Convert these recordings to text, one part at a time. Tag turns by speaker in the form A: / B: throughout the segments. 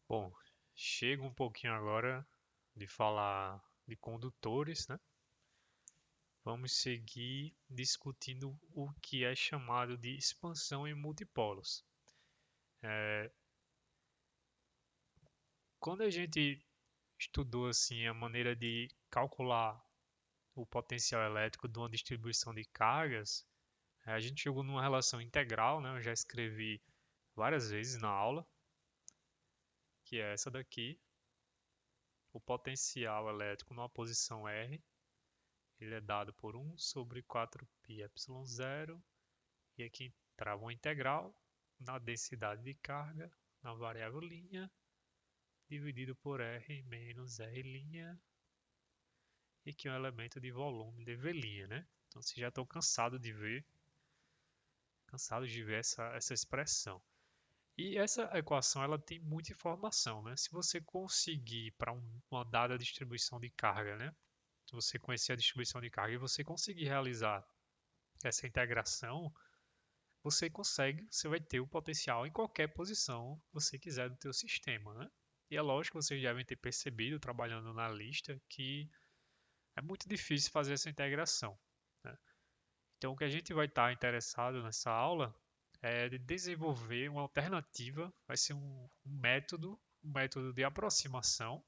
A: Bom, chega um pouquinho agora de falar de condutores, né? Vamos seguir discutindo o que é chamado de expansão em multipolos. É, Quando a gente estudou assim a maneira de calcular o potencial elétrico de uma distribuição de cargas, a gente chegou numa relação integral, né? Eu já escrevi várias vezes na aula, que é essa daqui. O potencial elétrico numa posição R, ele é dado por 1 sobre 4πy zero, e aqui trava uma integral na densidade de carga na variável linha, dividido por R menos R', e aqui é um elemento de volume de V', né? Então vocês já estão cansados de ver essa expressão. E essa equação ela tem muita informação, né? Se você conseguir para uma dada distribuição de carga, né? Se você conhecer a distribuição de carga e você conseguir realizar essa integração, você vai ter o potencial em qualquer posição que você quiser do teu sistema, né? E é lógico que vocês devem ter percebido, trabalhando na lista, que é muito difícil fazer essa integração, né? Então, o que a gente vai estar interessado nessa aula é de desenvolver uma alternativa, vai ser um método de aproximação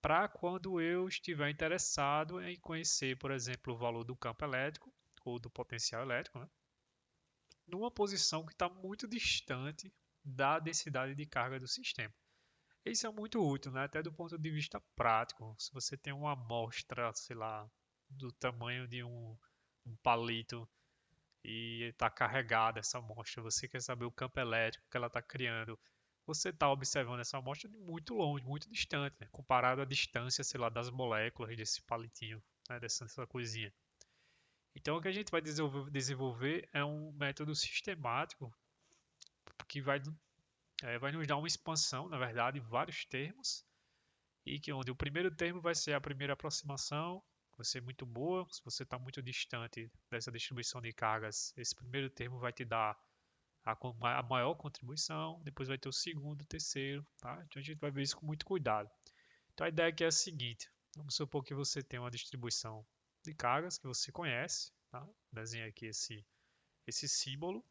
A: para quando eu estiver interessado em conhecer, por exemplo, o valor do campo elétrico ou do potencial elétrico, né? Numa posição que está muito distante da densidade de carga do sistema. Isso é muito útil, né? Até do ponto de vista prático. Se você tem uma amostra, sei lá, do tamanho de um palito e está carregada essa amostra, você quer saber o campo elétrico que ela está criando, você está observando essa amostra de muito longe, muito distante, né? Comparado à distância, sei lá, das moléculas desse palitinho, né? Dessa coisinha. Então, o que a gente vai desenvolver é um método sistemático que vai nos dar uma expansão, na verdade, em vários termos, e que onde o primeiro termo vai ser a primeira aproximação, vai ser muito boa. Se você está muito distante dessa distribuição de cargas, esse primeiro termo vai te dar a maior contribuição, depois vai ter o segundo, o terceiro, tá? Então a gente vai ver isso com muito cuidado. Então a ideia aqui é a seguinte: vamos supor que você tem uma distribuição de cargas que você conhece, tá? Desenha aqui esse símbolo.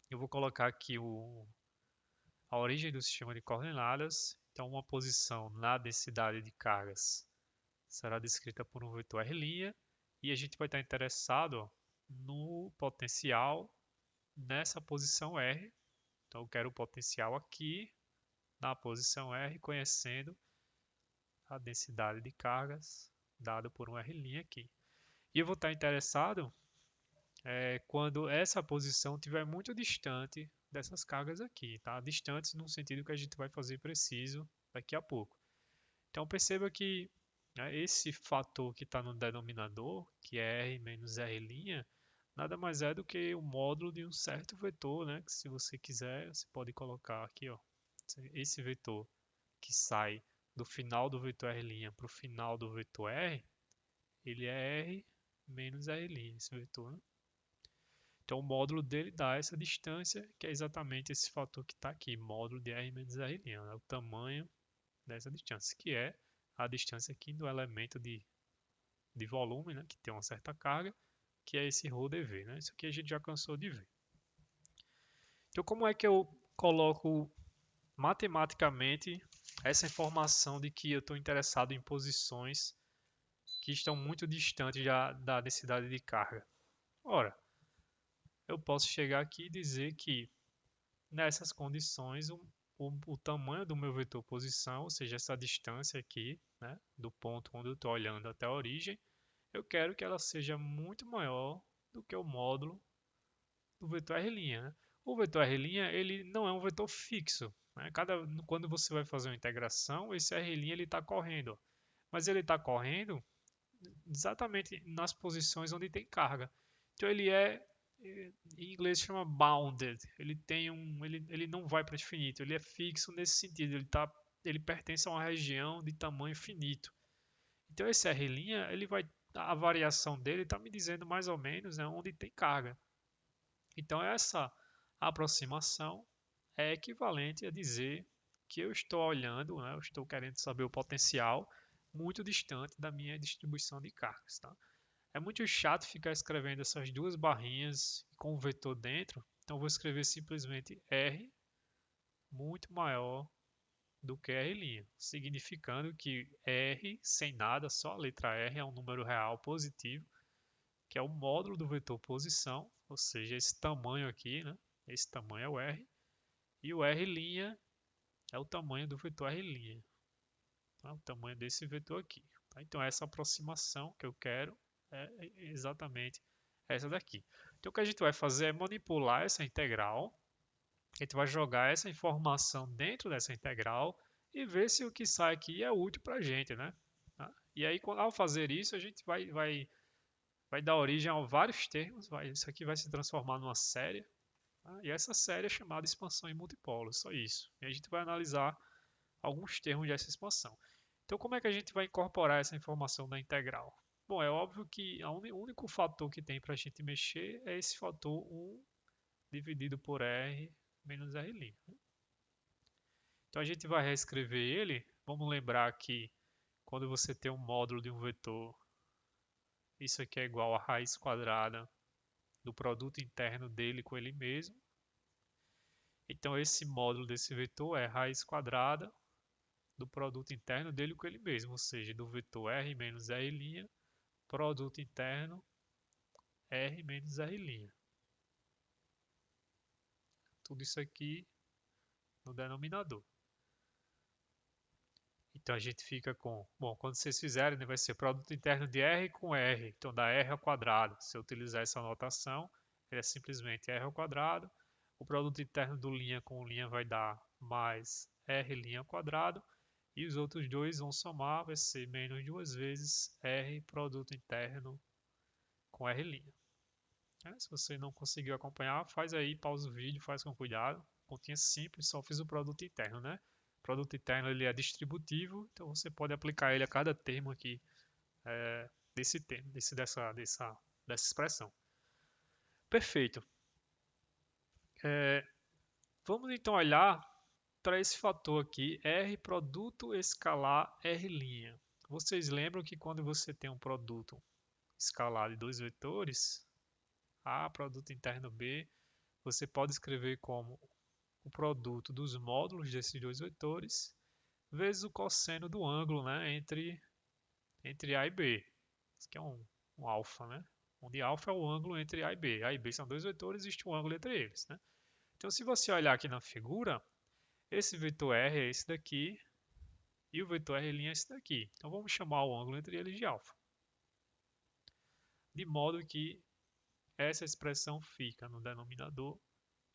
A: Eu vou colocar aqui a origem do sistema de coordenadas. Então, uma posição na densidade de cargas será descrita por um vetor R', e a gente vai estar interessado, ó, no potencial nessa posição R. Então, eu quero o potencial aqui na posição R, conhecendo a densidade de cargas dada por um R' aqui. E eu vou estar interessado quando essa posição estiver muito distante dessas cargas aqui, tá? Distantes no sentido que a gente vai fazer preciso daqui a pouco. Então perceba que, né, esse fator que está no denominador, que é R menos R', nada mais é do que o módulo de um certo vetor, né? Que se você quiser, você pode colocar aqui, ó, esse vetor que sai do final do vetor R' para o final do vetor R, ele é R menos R', esse vetor, né? Então o módulo dele dá essa distância, que é exatamente esse fator que está aqui, módulo de R menos R', né? O tamanho dessa distância, que é a distância aqui do elemento de volume, né? Que tem uma certa carga, que é esse ρdV, né? Isso aqui a gente já cansou de ver. Então como é que eu coloco matematicamente essa informação de que eu estou interessado em posições que estão muito distantes da densidade de carga? Ora, eu posso chegar aqui e dizer que nessas condições o tamanho do meu vetor posição, ou seja, essa distância aqui, né, do ponto onde eu estou olhando até a origem, eu quero que ela seja muito maior do que o módulo do vetor R', né? O vetor R' ele não é um vetor fixo, né? Quando você vai fazer uma integração, esse R' ele está correndo, mas ele está correndo exatamente nas posições onde tem carga. Então em inglês chama bounded. Ele não vai para o infinito, ele é fixo nesse sentido. Ele pertence a uma região de tamanho finito. Então esse R', a variação dele está me dizendo mais ou menos, né, onde tem carga. Então essa aproximação é equivalente a dizer que eu estou olhando, né, eu estou querendo saber o potencial muito distante da minha distribuição de cargas, tá? É muito chato ficar escrevendo essas duas barrinhas com o vetor dentro, então eu vou escrever simplesmente R muito maior do que R', significando que R sem nada, só a letra R é um número real positivo, que é o módulo do vetor posição, ou seja, esse tamanho aqui, né? Esse tamanho é o R, e o R' é o tamanho do vetor R', tá? O tamanho desse vetor aqui. Tá? Então essa aproximação que eu quero é exatamente essa daqui. Então o que a gente vai fazer é manipular essa integral, a gente vai jogar essa informação dentro dessa integral e ver se o que sai aqui é útil para a gente, né? Tá? E aí, ao fazer isso, a gente vai dar origem a vários termos, isso aqui vai se transformar numa série, tá? E essa série é chamada expansão em multipolo, só isso. E a gente vai analisar alguns termos dessa expansão. Então, como é que a gente vai incorporar essa informação na integral? Bom, é óbvio que o único fator que tem para a gente mexer é esse fator 1 dividido por R menos R'. Então a gente vai reescrever ele. Vamos lembrar que quando você tem um módulo de um vetor, isso aqui é igual a raiz quadrada do produto interno dele com ele mesmo. Então esse módulo desse vetor é raiz quadrada do produto interno dele com ele mesmo, ou seja, do vetor R menos R', produto interno R menos R'. Tudo isso aqui no denominador. Então a gente fica com, bom, quando vocês fizerem, né, vai ser produto interno de R com R, então dá R ao quadrado. Se eu utilizar essa notação, ele é simplesmente R ao quadrado. O produto interno do linha com linha vai dar mais R' ao quadrado. E os outros dois vão somar, vai ser menos duas vezes R produto interno com R'. Se você não conseguiu acompanhar, faz aí, pausa o vídeo, faz com cuidado. Continha simples, só fiz o produto interno, né? O produto interno ele é distributivo, então você pode aplicar ele a cada termo aqui desse termo, dessa expressão. Perfeito. Vamos então olhar para esse fator aqui, R produto escalar R'. Vocês lembram que quando você tem um produto escalar de dois vetores, A produto interno B, você pode escrever como o produto dos módulos desses dois vetores vezes o cosseno do ângulo, né, entre A e B. Isso aqui é um alfa, né? Onde alfa é o ângulo entre A e B. A e B são dois vetores, existe um ângulo entre eles, né? Então, se você olhar aqui na figura, esse vetor R é esse daqui e o vetor R' é esse daqui. Então, vamos chamar o ângulo entre eles de alfa. De modo que essa expressão fica no denominador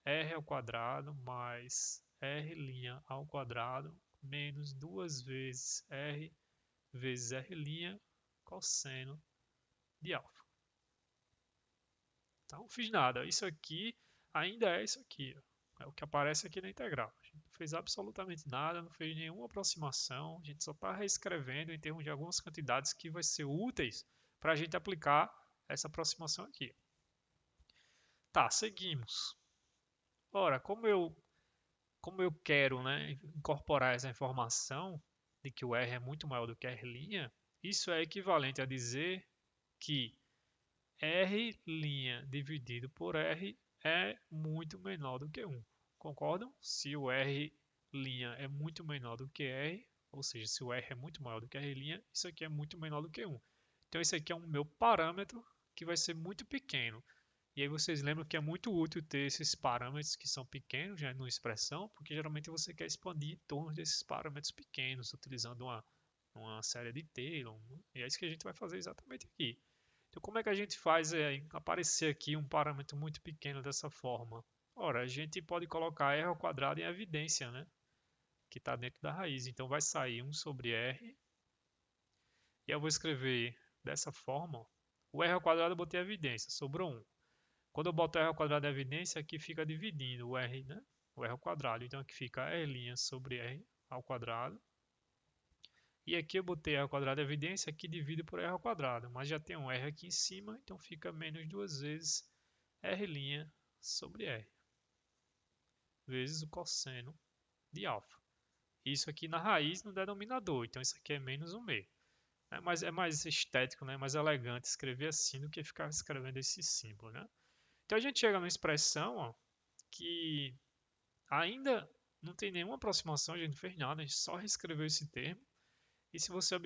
A: R ao quadrado mais R' ao quadrado menos duas vezes R vezes R' cosseno de alfa. Então, não fiz nada. Isso aqui ainda é isso aqui. Ó. É o que aparece aqui na integral. A gente não fez absolutamente nada, não fez nenhuma aproximação. A gente só está reescrevendo em termos de algumas quantidades que vai ser úteis para a gente aplicar essa aproximação aqui. Tá, seguimos. Ora, como eu quero, né, incorporar essa informação de que o R é muito maior do que R', isso é equivalente a dizer que R' dividido por R é muito menor do que 1. Concordam? Se o R' é muito menor do que R, ou seja, se o R é muito maior do que R', isso aqui é muito menor do que 1. Então, esse aqui é o meu parâmetro que vai ser muito pequeno. E aí vocês lembram que é muito útil ter esses parâmetros que são pequenos, né, numa expressão, porque geralmente você quer expandir em torno desses parâmetros pequenos, utilizando uma série de Taylor. E é isso que a gente vai fazer exatamente aqui. Então, como é que a gente faz aparecer aqui um parâmetro muito pequeno dessa forma? Ora, a gente pode colocar R ao quadrado em evidência, né? Que está dentro da raiz. Então, vai sair 1 sobre R. E eu vou escrever dessa forma. O R ao quadrado eu botei evidência, sobrou 1. Quando eu boto R ao quadrado em evidência, aqui fica dividindo o R, né? O R ao quadrado. Então, aqui fica R' sobre R ao quadrado. E aqui eu botei R ao quadrado evidência, aqui divido por R ao quadrado, mas já tem um R aqui em cima, então fica menos duas vezes R' sobre R, vezes o cosseno de alfa. isso aqui na raiz no denominador. Então isso aqui é menos 1 meio. Mas é mais estético, né? Mais elegante escrever assim do que ficar escrevendo esse símbolo, né? Então a gente chega numa expressão, ó, que ainda não tem nenhuma aproximação, a gente não fez nada, a gente só reescreveu esse termo. E se você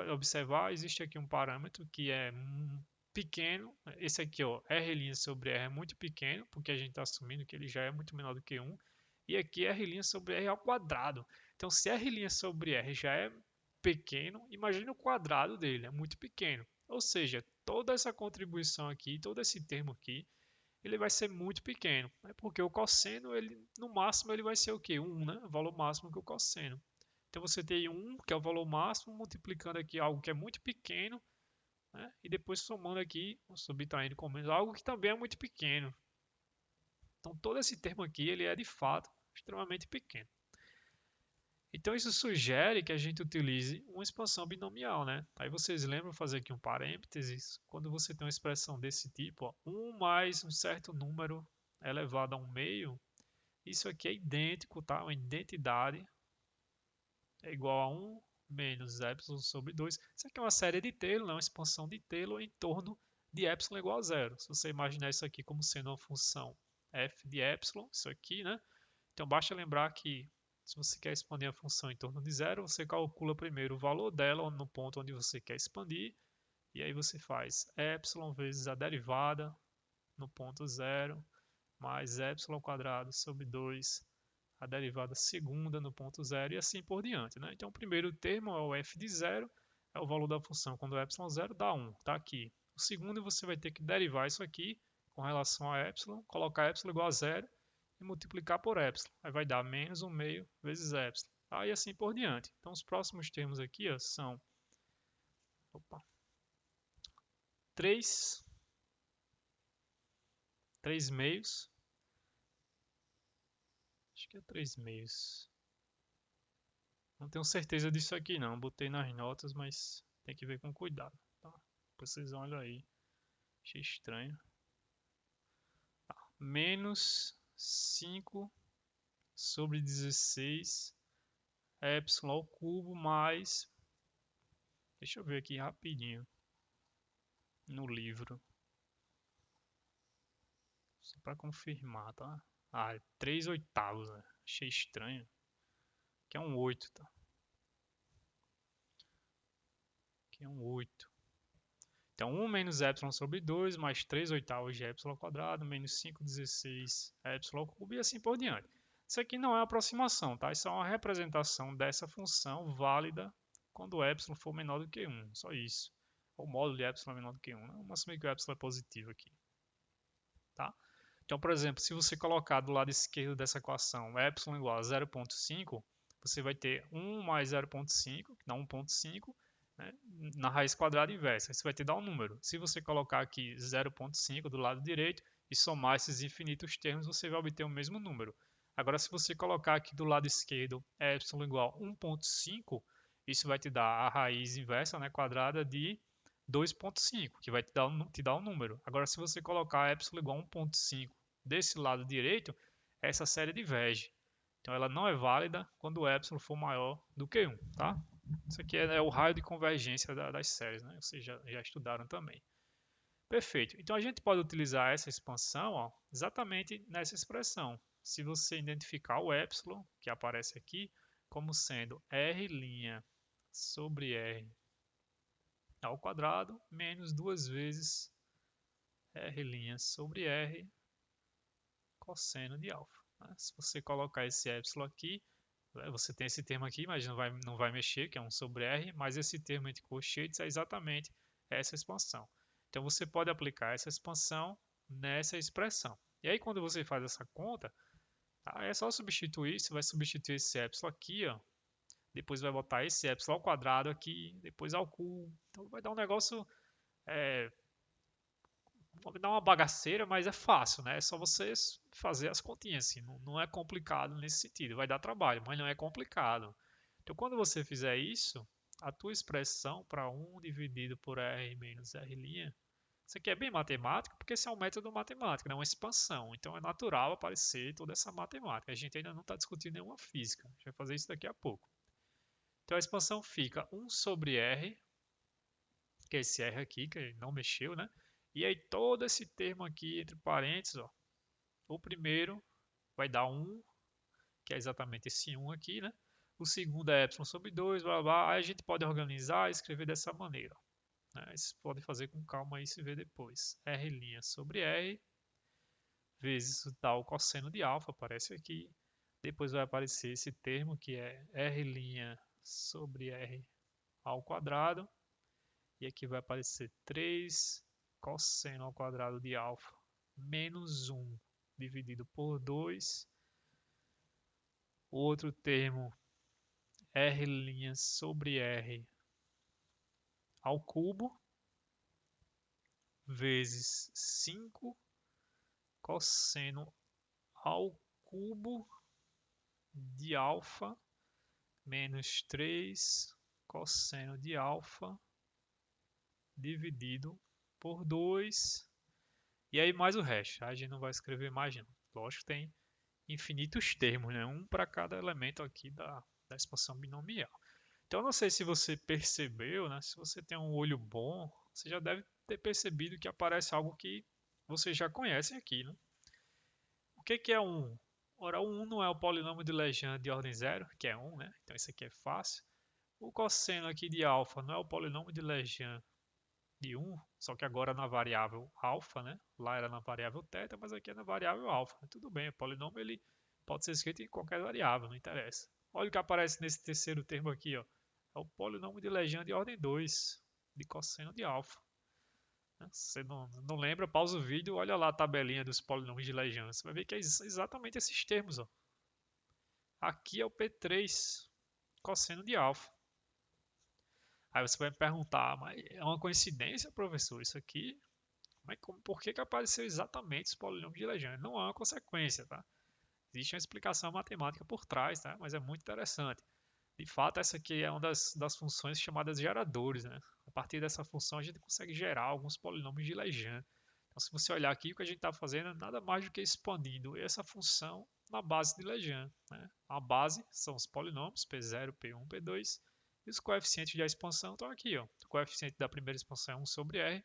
A: observar, existe aqui um parâmetro que é pequeno. Esse aqui, ó, R' sobre R é muito pequeno, porque a gente está assumindo que ele já é muito menor do que 1. E aqui R' sobre R ao quadrado. Então, se R' sobre R já é pequeno, imagine o quadrado dele, é muito pequeno. Ou seja, toda essa contribuição aqui, todo esse termo aqui, ele vai ser muito pequeno. Porque o cosseno, ele, no máximo, ele vai ser o quê? 1, né? O valor máximo que o cosseno. Então você tem 1, que é o valor máximo, multiplicando aqui algo que é muito pequeno, né? E depois somando aqui, subtraindo com menos, algo que também é muito pequeno. Então todo esse termo aqui, ele é de fato extremamente pequeno. Então isso sugere que a gente utilize uma expansão binomial, né? Aí vocês lembram fazer aqui um parênteses, quando você tem uma expressão desse tipo, ó, 1 mais um certo número elevado a 1 meio, isso aqui é idêntico, tá? Uma identidade é igual a 1 menos epsilon sobre 2. Isso aqui é uma série de Taylor, né? Uma expansão de Taylor em torno de epsilon igual a zero. Se você imaginar isso aqui como sendo uma função f de epsilon, isso aqui, né? Então basta lembrar que se você quer expandir a função em torno de zero, você calcula primeiro o valor dela no ponto onde você quer expandir, e aí você faz epsilon vezes a derivada no ponto zero, mais epsilon quadrado sobre 2, a derivada segunda no ponto zero e assim por diante, né? Então o primeiro termo é o f de zero, é o valor da função quando o epsilon zero dá 1, tá aqui. O segundo você vai ter que derivar isso aqui com relação a epsilon, colocar epsilon igual a zero e multiplicar por epsilon. Aí vai dar menos 1 meio vezes epsilon. Tá? E assim por diante. Então os próximos termos aqui ó, são 3 meios. Acho que é 3 meios. Não tenho certeza disso aqui não. Botei nas notas, mas tem que ver com cuidado. Tá? Vocês olham aí. Achei estranho. Tá. Menos 5 sobre 16 epsilon ao cubo mais... Deixa eu ver aqui rapidinho. No livro. Só para confirmar, tá? Ah, 3 oitavos, né? Achei estranho. Que é um 8, tá? Que é um 8. Então, 1 menos epsilon sobre 2, mais 3 oitavos de epsilon ao quadrado, menos 5,16 epsilon ao cubo e assim por diante. Isso aqui não é aproximação, tá? Isso é uma representação dessa função válida quando o epsilon for menor do que 1. Só isso. O módulo de epsilon é menor do que 1. Né? Vamos assumir que o epsilon é positivo aqui. Tá? Então, por exemplo, se você colocar do lado esquerdo dessa equação epsilon igual a 0,5, você vai ter 1 mais 0,5, que dá 1,5, né, na raiz quadrada inversa. Isso vai te dar um número. Se você colocar aqui 0,5 do lado direito e somar esses infinitos termos, você vai obter o mesmo número. Agora, se você colocar aqui do lado esquerdo epsilon igual a 1,5, isso vai te dar a raiz inversa, né, quadrada de 2,5, que vai te dar um número. Agora, se você colocar epsilon igual a 1,5 desse lado direito, essa série diverge. Então, ela não é válida quando o epsilon for maior do que 1, tá? Isso aqui é o raio de convergência das séries, né? Vocês já estudaram também. Perfeito. Então, a gente pode utilizar essa expansão ó, exatamente nessa expressão. Se você identificar o epsilon, que aparece aqui, como sendo R' sobre R ao quadrado menos 2 vezes R' sobre R cosseno de alfa. Né? Se você colocar esse epsilon aqui, você tem esse termo aqui, mas não vai mexer, que é 1 sobre R, mas esse termo entre colchetes é exatamente essa expansão. Então você pode aplicar essa expansão nessa expressão. E aí quando você faz essa conta, tá, é só substituir, você vai substituir esse epsilon aqui, ó, depois vai botar esse epsilon ao quadrado aqui, depois ao cubo. Então vai dar um negócio, vai dar uma bagaceira, mas é fácil, né? É só você fazer as continhas, assim, não é complicado nesse sentido. Vai dar trabalho, mas não é complicado. Então quando você fizer isso, a tua expressão para 1 dividido por R menos R', Isso aqui é bem matemático, porque esse é um método matemático, não é uma expansão. Então é natural aparecer toda essa matemática. A gente ainda não está discutindo nenhuma física. A gente vai fazer isso daqui a pouco. Então a expansão fica 1 sobre R, que é esse R aqui, que não mexeu, né? E aí todo esse termo aqui entre parênteses, ó, o primeiro vai dar 1, que é exatamente esse 1 aqui, né? O segundo é y sobre 2, blá, blá, blá. Aí a gente pode organizar e escrever dessa maneira, né? Vocês podem fazer com calma aí e se ver depois. R' sobre R vezes o tal cosseno de alfa, aparece aqui. Depois vai aparecer esse termo que é R' sobre R ao quadrado. E aqui vai aparecer 3 cosseno ao quadrado de alfa menos 1 dividido por 2. O outro termo, R' sobre R ao cubo, vezes 5 cosseno ao cubo de alfa menos 3 cosseno de alfa dividido por 2. E aí mais o resto. A gente não vai escrever mais não. Lógico que tem infinitos termos, né? Um para cada elemento aqui da expansão binomial. Então, eu não sei se você percebeu, né? Se você tem um olho bom, você já deve ter percebido que aparece algo que você já conhece aqui, né? O que que é um? Ora, o 1 não é o polinômio de Legendre de ordem zero, que é 1, né? Então, isso aqui é fácil. O cosseno aqui de alfa não é o polinômio de Legendre de 1, só que agora na variável alfa, né? Lá era na variável θ, mas aqui é na variável alfa. Tudo bem, o polinômio ele pode ser escrito em qualquer variável, não interessa. Olha o que aparece nesse terceiro termo aqui, ó. É o polinômio de Legendre de ordem 2, de cosseno de alfa. Se você não lembra, pausa o vídeo, olha lá a tabelinha dos polinômios de Legendre. Você vai ver que é exatamente esses termos, ó. Aqui é o P3, cosseno de alfa. Aí você vai me perguntar, mas é uma coincidência, professor, isso aqui? Mas por que apareceu exatamente os polinômios de Legendre? Não é uma consequência, tá? Existe uma explicação matemática por trás, tá? Mas é muito interessante. De fato, essa aqui é uma das funções chamadas geradores, né? A partir dessa função, a gente consegue gerar alguns polinômios de Legendre. Então, se você olhar aqui, o que a gente está fazendo é nada mais do que expandindo essa função na base de Legendre, né? A base são os polinômios, P0, P1, P2, e os coeficientes da expansão estão aqui, ó. O coeficiente da primeira expansão é 1 sobre R,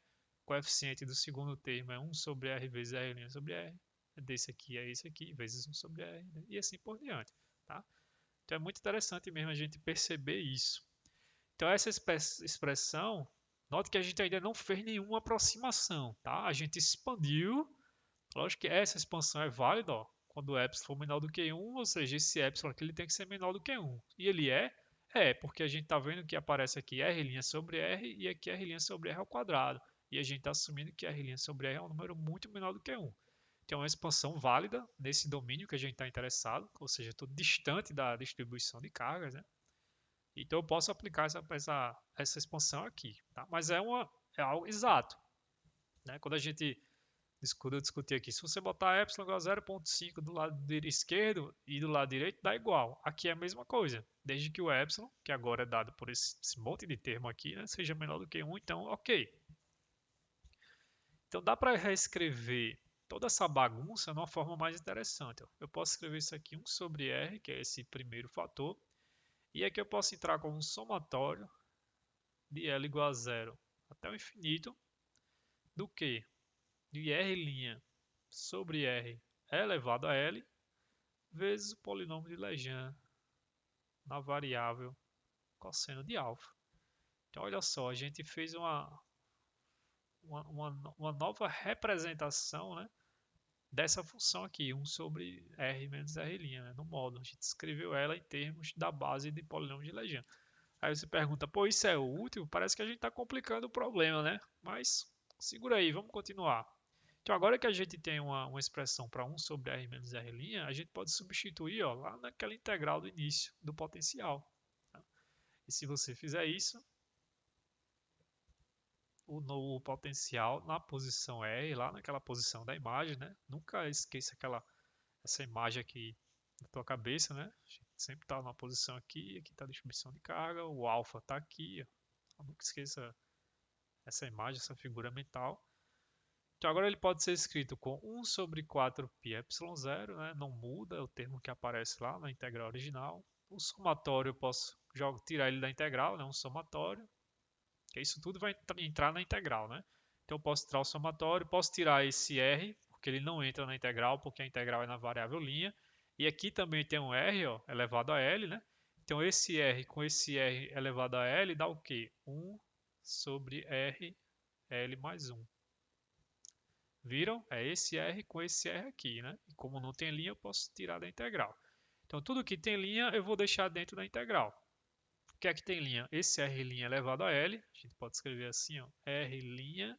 A: o coeficiente do segundo termo é 1 sobre R vezes R' sobre R, desse aqui é esse aqui, vezes 1 sobre R, né? E assim por diante, tá? Então é muito interessante mesmo a gente perceber isso. Então essa expressão, note que a gente ainda não fez nenhuma aproximação, tá? A gente expandiu, lógico que essa expansão é válida, ó, quando o epsilon for menor do que 1, ou seja, esse epsilon aqui ele tem que ser menor do que 1. E ele é? É, porque a gente está vendo que aparece aqui R' sobre R e aqui R' sobre R ao quadrado. E a gente está assumindo que R' sobre R é um número muito menor do que 1. Então, é uma expansão válida nesse domínio que a gente está interessado, ou seja, estou distante da distribuição de cargas, né? Então, eu posso aplicar essa expansão aqui, tá? Mas é algo exato, né? Quando a gente discutir aqui, se você botar epsilon igual a 0,5 do lado esquerdo e do lado direito, dá igual. Aqui é a mesma coisa, desde que o epsilon, que agora é dado por esse monte de termo aqui, né, seja menor do que 1, então ok. Então dá para reescrever toda essa bagunça de uma forma mais interessante. Eu posso escrever isso aqui 1 sobre R, que é esse primeiro fator, e aqui eu posso entrar com um somatório de L igual a zero até o infinito do que de R' sobre R elevado a L vezes o polinômio de Legendre na variável cosseno de alfa. Então olha só, a gente fez uma nova representação, né, dessa função aqui, 1 sobre R menos R', né, no módulo. A gente escreveu ela em termos da base de polinômio de Legendre. Aí você pergunta, pô, isso é útil? Parece que a gente está complicando o problema, né? Mas segura aí, vamos continuar. Então agora que a gente tem uma expressão para 1 sobre R menos R', a gente pode substituir, ó, lá naquela integral do início do potencial. Tá? E se você fizer isso, o novo potencial na posição R, lá naquela posição da imagem, né? Nunca esqueça essa imagem aqui na tua cabeça, né? A gente sempre está numa posição aqui está a distribuição de carga, o alfa está aqui, ó. Nunca esqueça essa imagem, essa figura mental. Então agora ele pode ser escrito com 1 sobre 4πε0, né? Não muda, é o termo que aparece lá na integral original. O somatório eu posso tirar ele da integral, né? Um somatório, que isso tudo vai entrar na integral, né? Então eu posso tirar o somatório, posso tirar esse r, porque ele não entra na integral, porque a integral é na variável linha. E aqui também tem um r, ó, elevado a l, né? Então esse r com esse r elevado a l dá o quê? 1 sobre r, l mais 1. Viram? É esse r com esse r aqui, né? E como não tem linha, eu posso tirar da integral. Então tudo que tem linha eu vou deixar dentro da integral. O que é que tem linha? Esse r' elevado a l, a gente pode escrever assim, ó, r'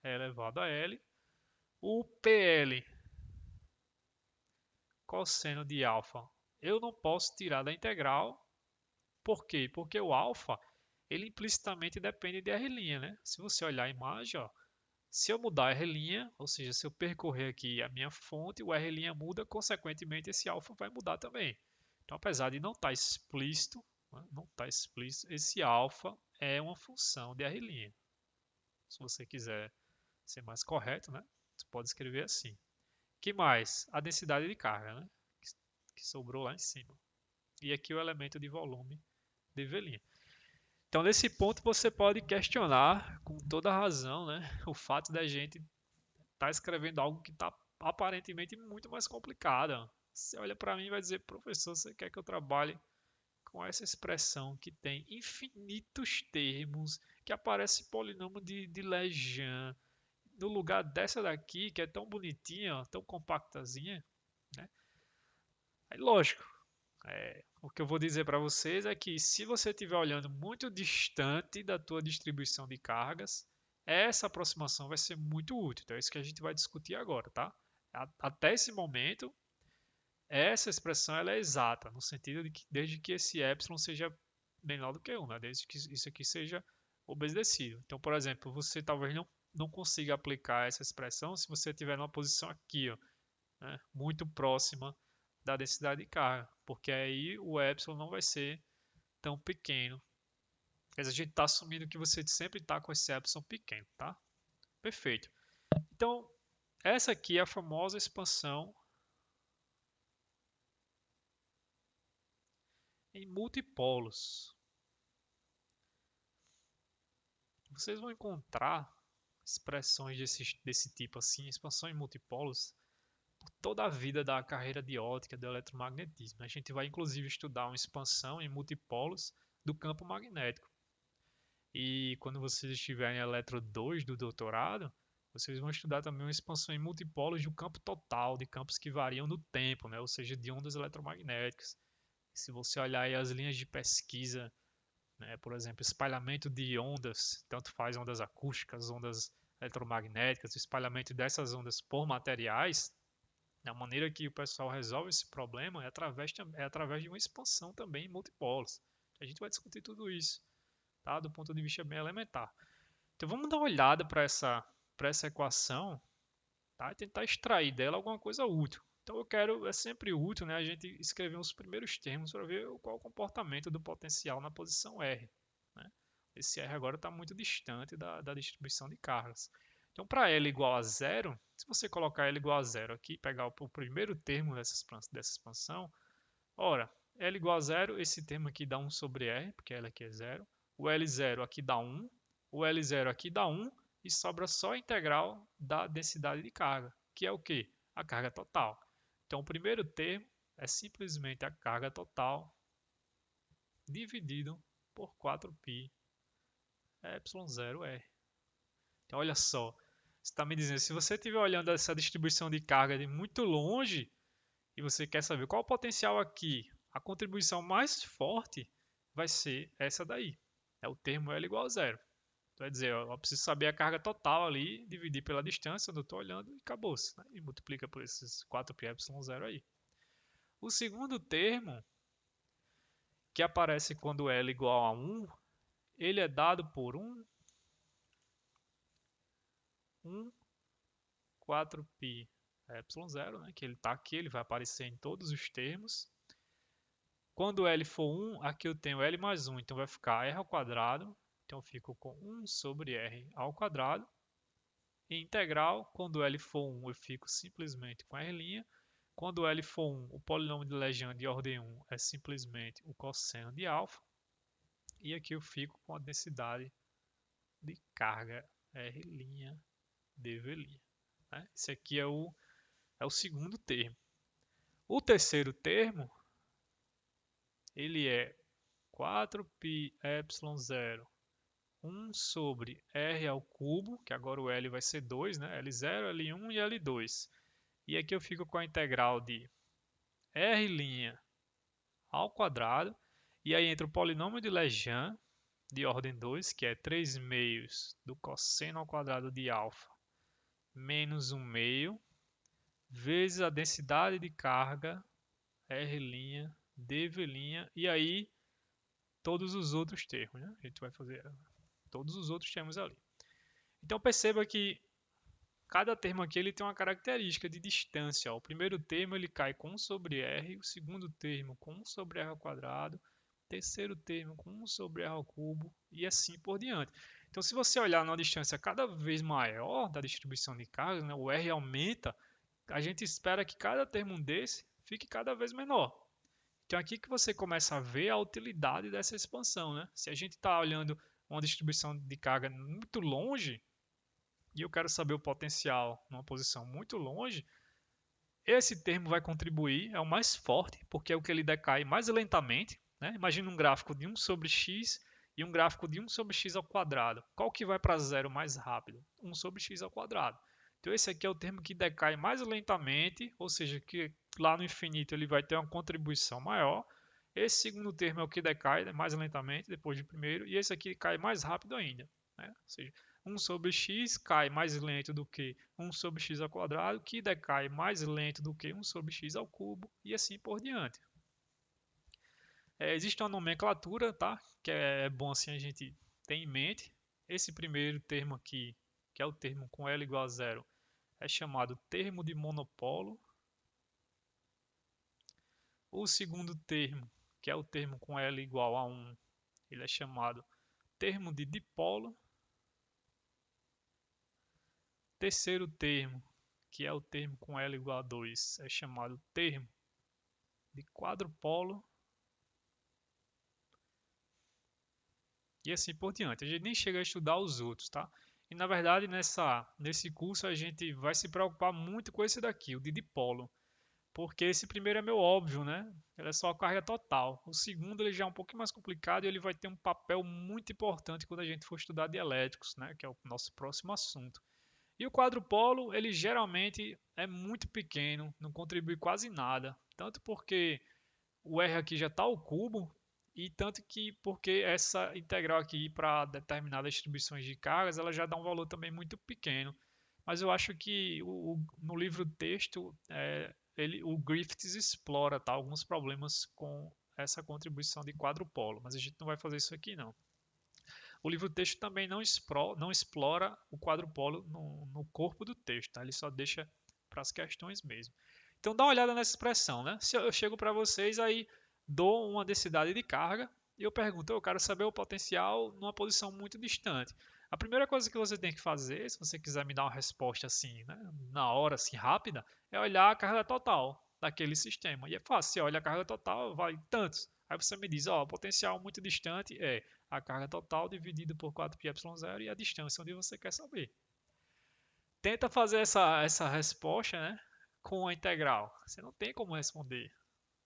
A: elevado a l. O PL, cosseno de alfa, eu não posso tirar da integral. Por quê? Porque o alfa, ele implicitamente depende de r', né? Se você olhar a imagem, ó, se eu mudar r', ou seja, se eu percorrer aqui a minha fonte, o r' muda, consequentemente esse alfa vai mudar também. Então, apesar de não estar explícito, né, não está explícito, esse alfa é uma função de r'. Se você quiser ser mais correto, né, você pode escrever assim. Que mais? A densidade de carga, né, que sobrou lá em cima. E aqui o elemento de volume de V'. Então, nesse ponto, você pode questionar com toda razão, né, o fato da gente estar escrevendo algo que está aparentemente muito mais complicado. Você olha para mim e vai dizer, professor, você quer que eu trabalhe com essa expressão que tem infinitos termos, que aparece polinômio de Lejeune, no lugar dessa daqui, que é tão bonitinha, tão compactazinha, né? Aí, lógico, o que eu vou dizer para vocês é que se você estiver olhando muito distante da tua distribuição de cargas, essa aproximação vai ser muito útil. Então é isso que a gente vai discutir agora, tá? Até esse momento, essa expressão ela é exata, no sentido de que desde que esse epsilon seja menor do que 1, né? Desde que isso aqui seja obedecido. Então, por exemplo, você talvez não consiga aplicar essa expressão se você estiver numa posição aqui, ó, né? Muito próxima da densidade de carga, porque aí o epsilon não vai ser tão pequeno. Mas a gente está assumindo que você sempre está com esse epsilon pequeno, tá? Perfeito. Então, essa aqui é a famosa expansão em multipolos. Vocês vão encontrar expressões desse tipo assim, expansão em multipolos, por toda a vida da carreira de ótica do eletromagnetismo. A gente vai inclusive estudar uma expansão em multipolos do campo magnético. E quando vocês estiverem em eletro 2 do doutorado, vocês vão estudar também uma expansão em multipolos de um campo total, de campos que variam no tempo, né? Ou seja, de ondas eletromagnéticas. Se você olhar aí as linhas de pesquisa, né? Por exemplo, espalhamento de ondas, tanto faz ondas acústicas, ondas eletromagnéticas, o espalhamento dessas ondas por materiais, a maneira que o pessoal resolve esse problema é através de uma expansão também em multipolos. A gente vai discutir tudo isso, tá? Do ponto de vista bem elementar. Então vamos dar uma olhada para essa equação, tá? E tentar extrair dela alguma coisa útil. Então é sempre útil, né, a gente escrever os primeiros termos para ver qual é o comportamento do potencial na posição R, né? Esse R agora está muito distante da distribuição de cargas. Então, para L igual a zero, se você colocar L igual a zero aqui e pegar o primeiro termo dessa expansão, ora, L igual a zero, esse termo aqui dá 1 sobre R, porque L aqui é zero. O L0 aqui dá 1, o L0 aqui dá 1, e sobra só a integral da densidade de carga, que é o quê? A carga total. Então, o primeiro termo é simplesmente a carga total dividido por 4π ε0r. Então, olha só, você está me dizendo, se você estiver olhando essa distribuição de carga de muito longe e você quer saber qual o potencial aqui, a contribuição mais forte vai ser essa daí. É o termo L igual a zero. Quer dizer, eu preciso saber a carga total ali, dividir pela distância onde eu estou olhando e acabou-se, né? E multiplica por esses 4πε0 aí. O segundo termo, que aparece quando L igual a 1, ele é dado por 1 4π ε0, né? Que ele está aqui, ele vai aparecer em todos os termos. Quando L for 1, aqui eu tenho L mais 1, então vai ficar R ao quadrado. Então eu fico com 1 sobre R ao quadrado. E integral, quando L for 1, eu fico simplesmente com R'. Quando L for 1, o polinômio de Legendre de ordem 1 é simplesmente o cosseno de alfa. E aqui eu fico com a densidade de carga R', dV'. Né? Esse aqui é o segundo termo. O terceiro termo, ele é 4πε0 1 sobre R ao cubo, que agora o L vai ser 2, né? L0, L1 e L2. E aqui eu fico com a integral de R' ao quadrado. E aí entra o polinômio de Legendre, de ordem 2, que é 3 meios do cosseno ao quadrado de alfa menos 1 meio, vezes a densidade de carga R', dV', e aí todos os outros termos, né? A gente vai fazer todos os outros termos ali. Então perceba que cada termo aqui ele tem uma característica de distância. Ó. O primeiro termo ele cai com 1 sobre r, o segundo termo com 1 sobre r ao quadrado, o terceiro termo com 1 sobre r ao cubo e assim por diante. Então se você olhar numa distância cada vez maior da distribuição de cargas, né, o r aumenta, a gente espera que cada termo desse fique cada vez menor. Então aqui que você começa a ver a utilidade dessa expansão. Né? Se a gente está olhando uma distribuição de carga muito longe, e eu quero saber o potencial numa posição muito longe, esse termo vai contribuir, é o mais forte, porque é o que ele decai mais lentamente. Né? Imagina um gráfico de 1 sobre x e um gráfico de 1 sobre x ao quadrado. Qual que vai para zero mais rápido? 1 sobre x ao quadrado. Então esse aqui é o termo que decai mais lentamente, ou seja, que lá no infinito ele vai ter uma contribuição maior. Esse segundo termo é o que decai mais lentamente depois do primeiro, e esse aqui cai mais rápido ainda. Né? Ou seja, 1 sobre x cai mais lento do que 1 sobre x ao quadrado, que decai mais lento do que 1 sobre x ao cubo, e assim por diante. Existe uma nomenclatura, tá? Que é bom assim a gente ter em mente. Esse primeiro termo aqui, que é o termo com L igual a zero, é chamado termo de monopolo. O segundo termo, que é o termo com L igual a 1, ele é chamado termo de dipolo. Terceiro termo, que é o termo com L igual a 2, é chamado termo de quadrupolo. E assim por diante. A gente nem chega a estudar os outros, tá? E na verdade, nesse curso a gente vai se preocupar muito com esse daqui, o de dipolo. Porque esse primeiro é meio óbvio, né? Ele é só a carga total. O segundo ele já é um pouquinho mais complicado e ele vai ter um papel muito importante quando a gente for estudar dielétricos, né? Que é o nosso próximo assunto. E o quadrupolo, ele geralmente é muito pequeno, não contribui quase nada. Tanto porque o R aqui já está ao cubo, e tanto que porque essa integral aqui para determinadas distribuições de cargas, ela já dá um valor também muito pequeno. Mas eu acho que no livro texto, o Griffiths explora tá, alguns problemas com essa contribuição de quadrupolo, mas a gente não vai fazer isso aqui não. O livro texto também não explora o quadrupolo no corpo do texto, tá? Ele só deixa para as questões mesmo. Então dá uma olhada nessa expressão, né? Se eu chego para vocês aí, dou uma densidade de carga e eu pergunto, eu quero saber o potencial numa posição muito distante. A primeira coisa que você tem que fazer, se você quiser me dar uma resposta assim, né, na hora, assim, rápida, é olhar a carga total daquele sistema. E é fácil, você olha a carga total, vai tantos. Aí você me diz, ó, o potencial muito distante é a carga total dividido por 4πε0 e a distância onde você quer saber. Tenta fazer essa resposta, né, com a integral. Você não tem como responder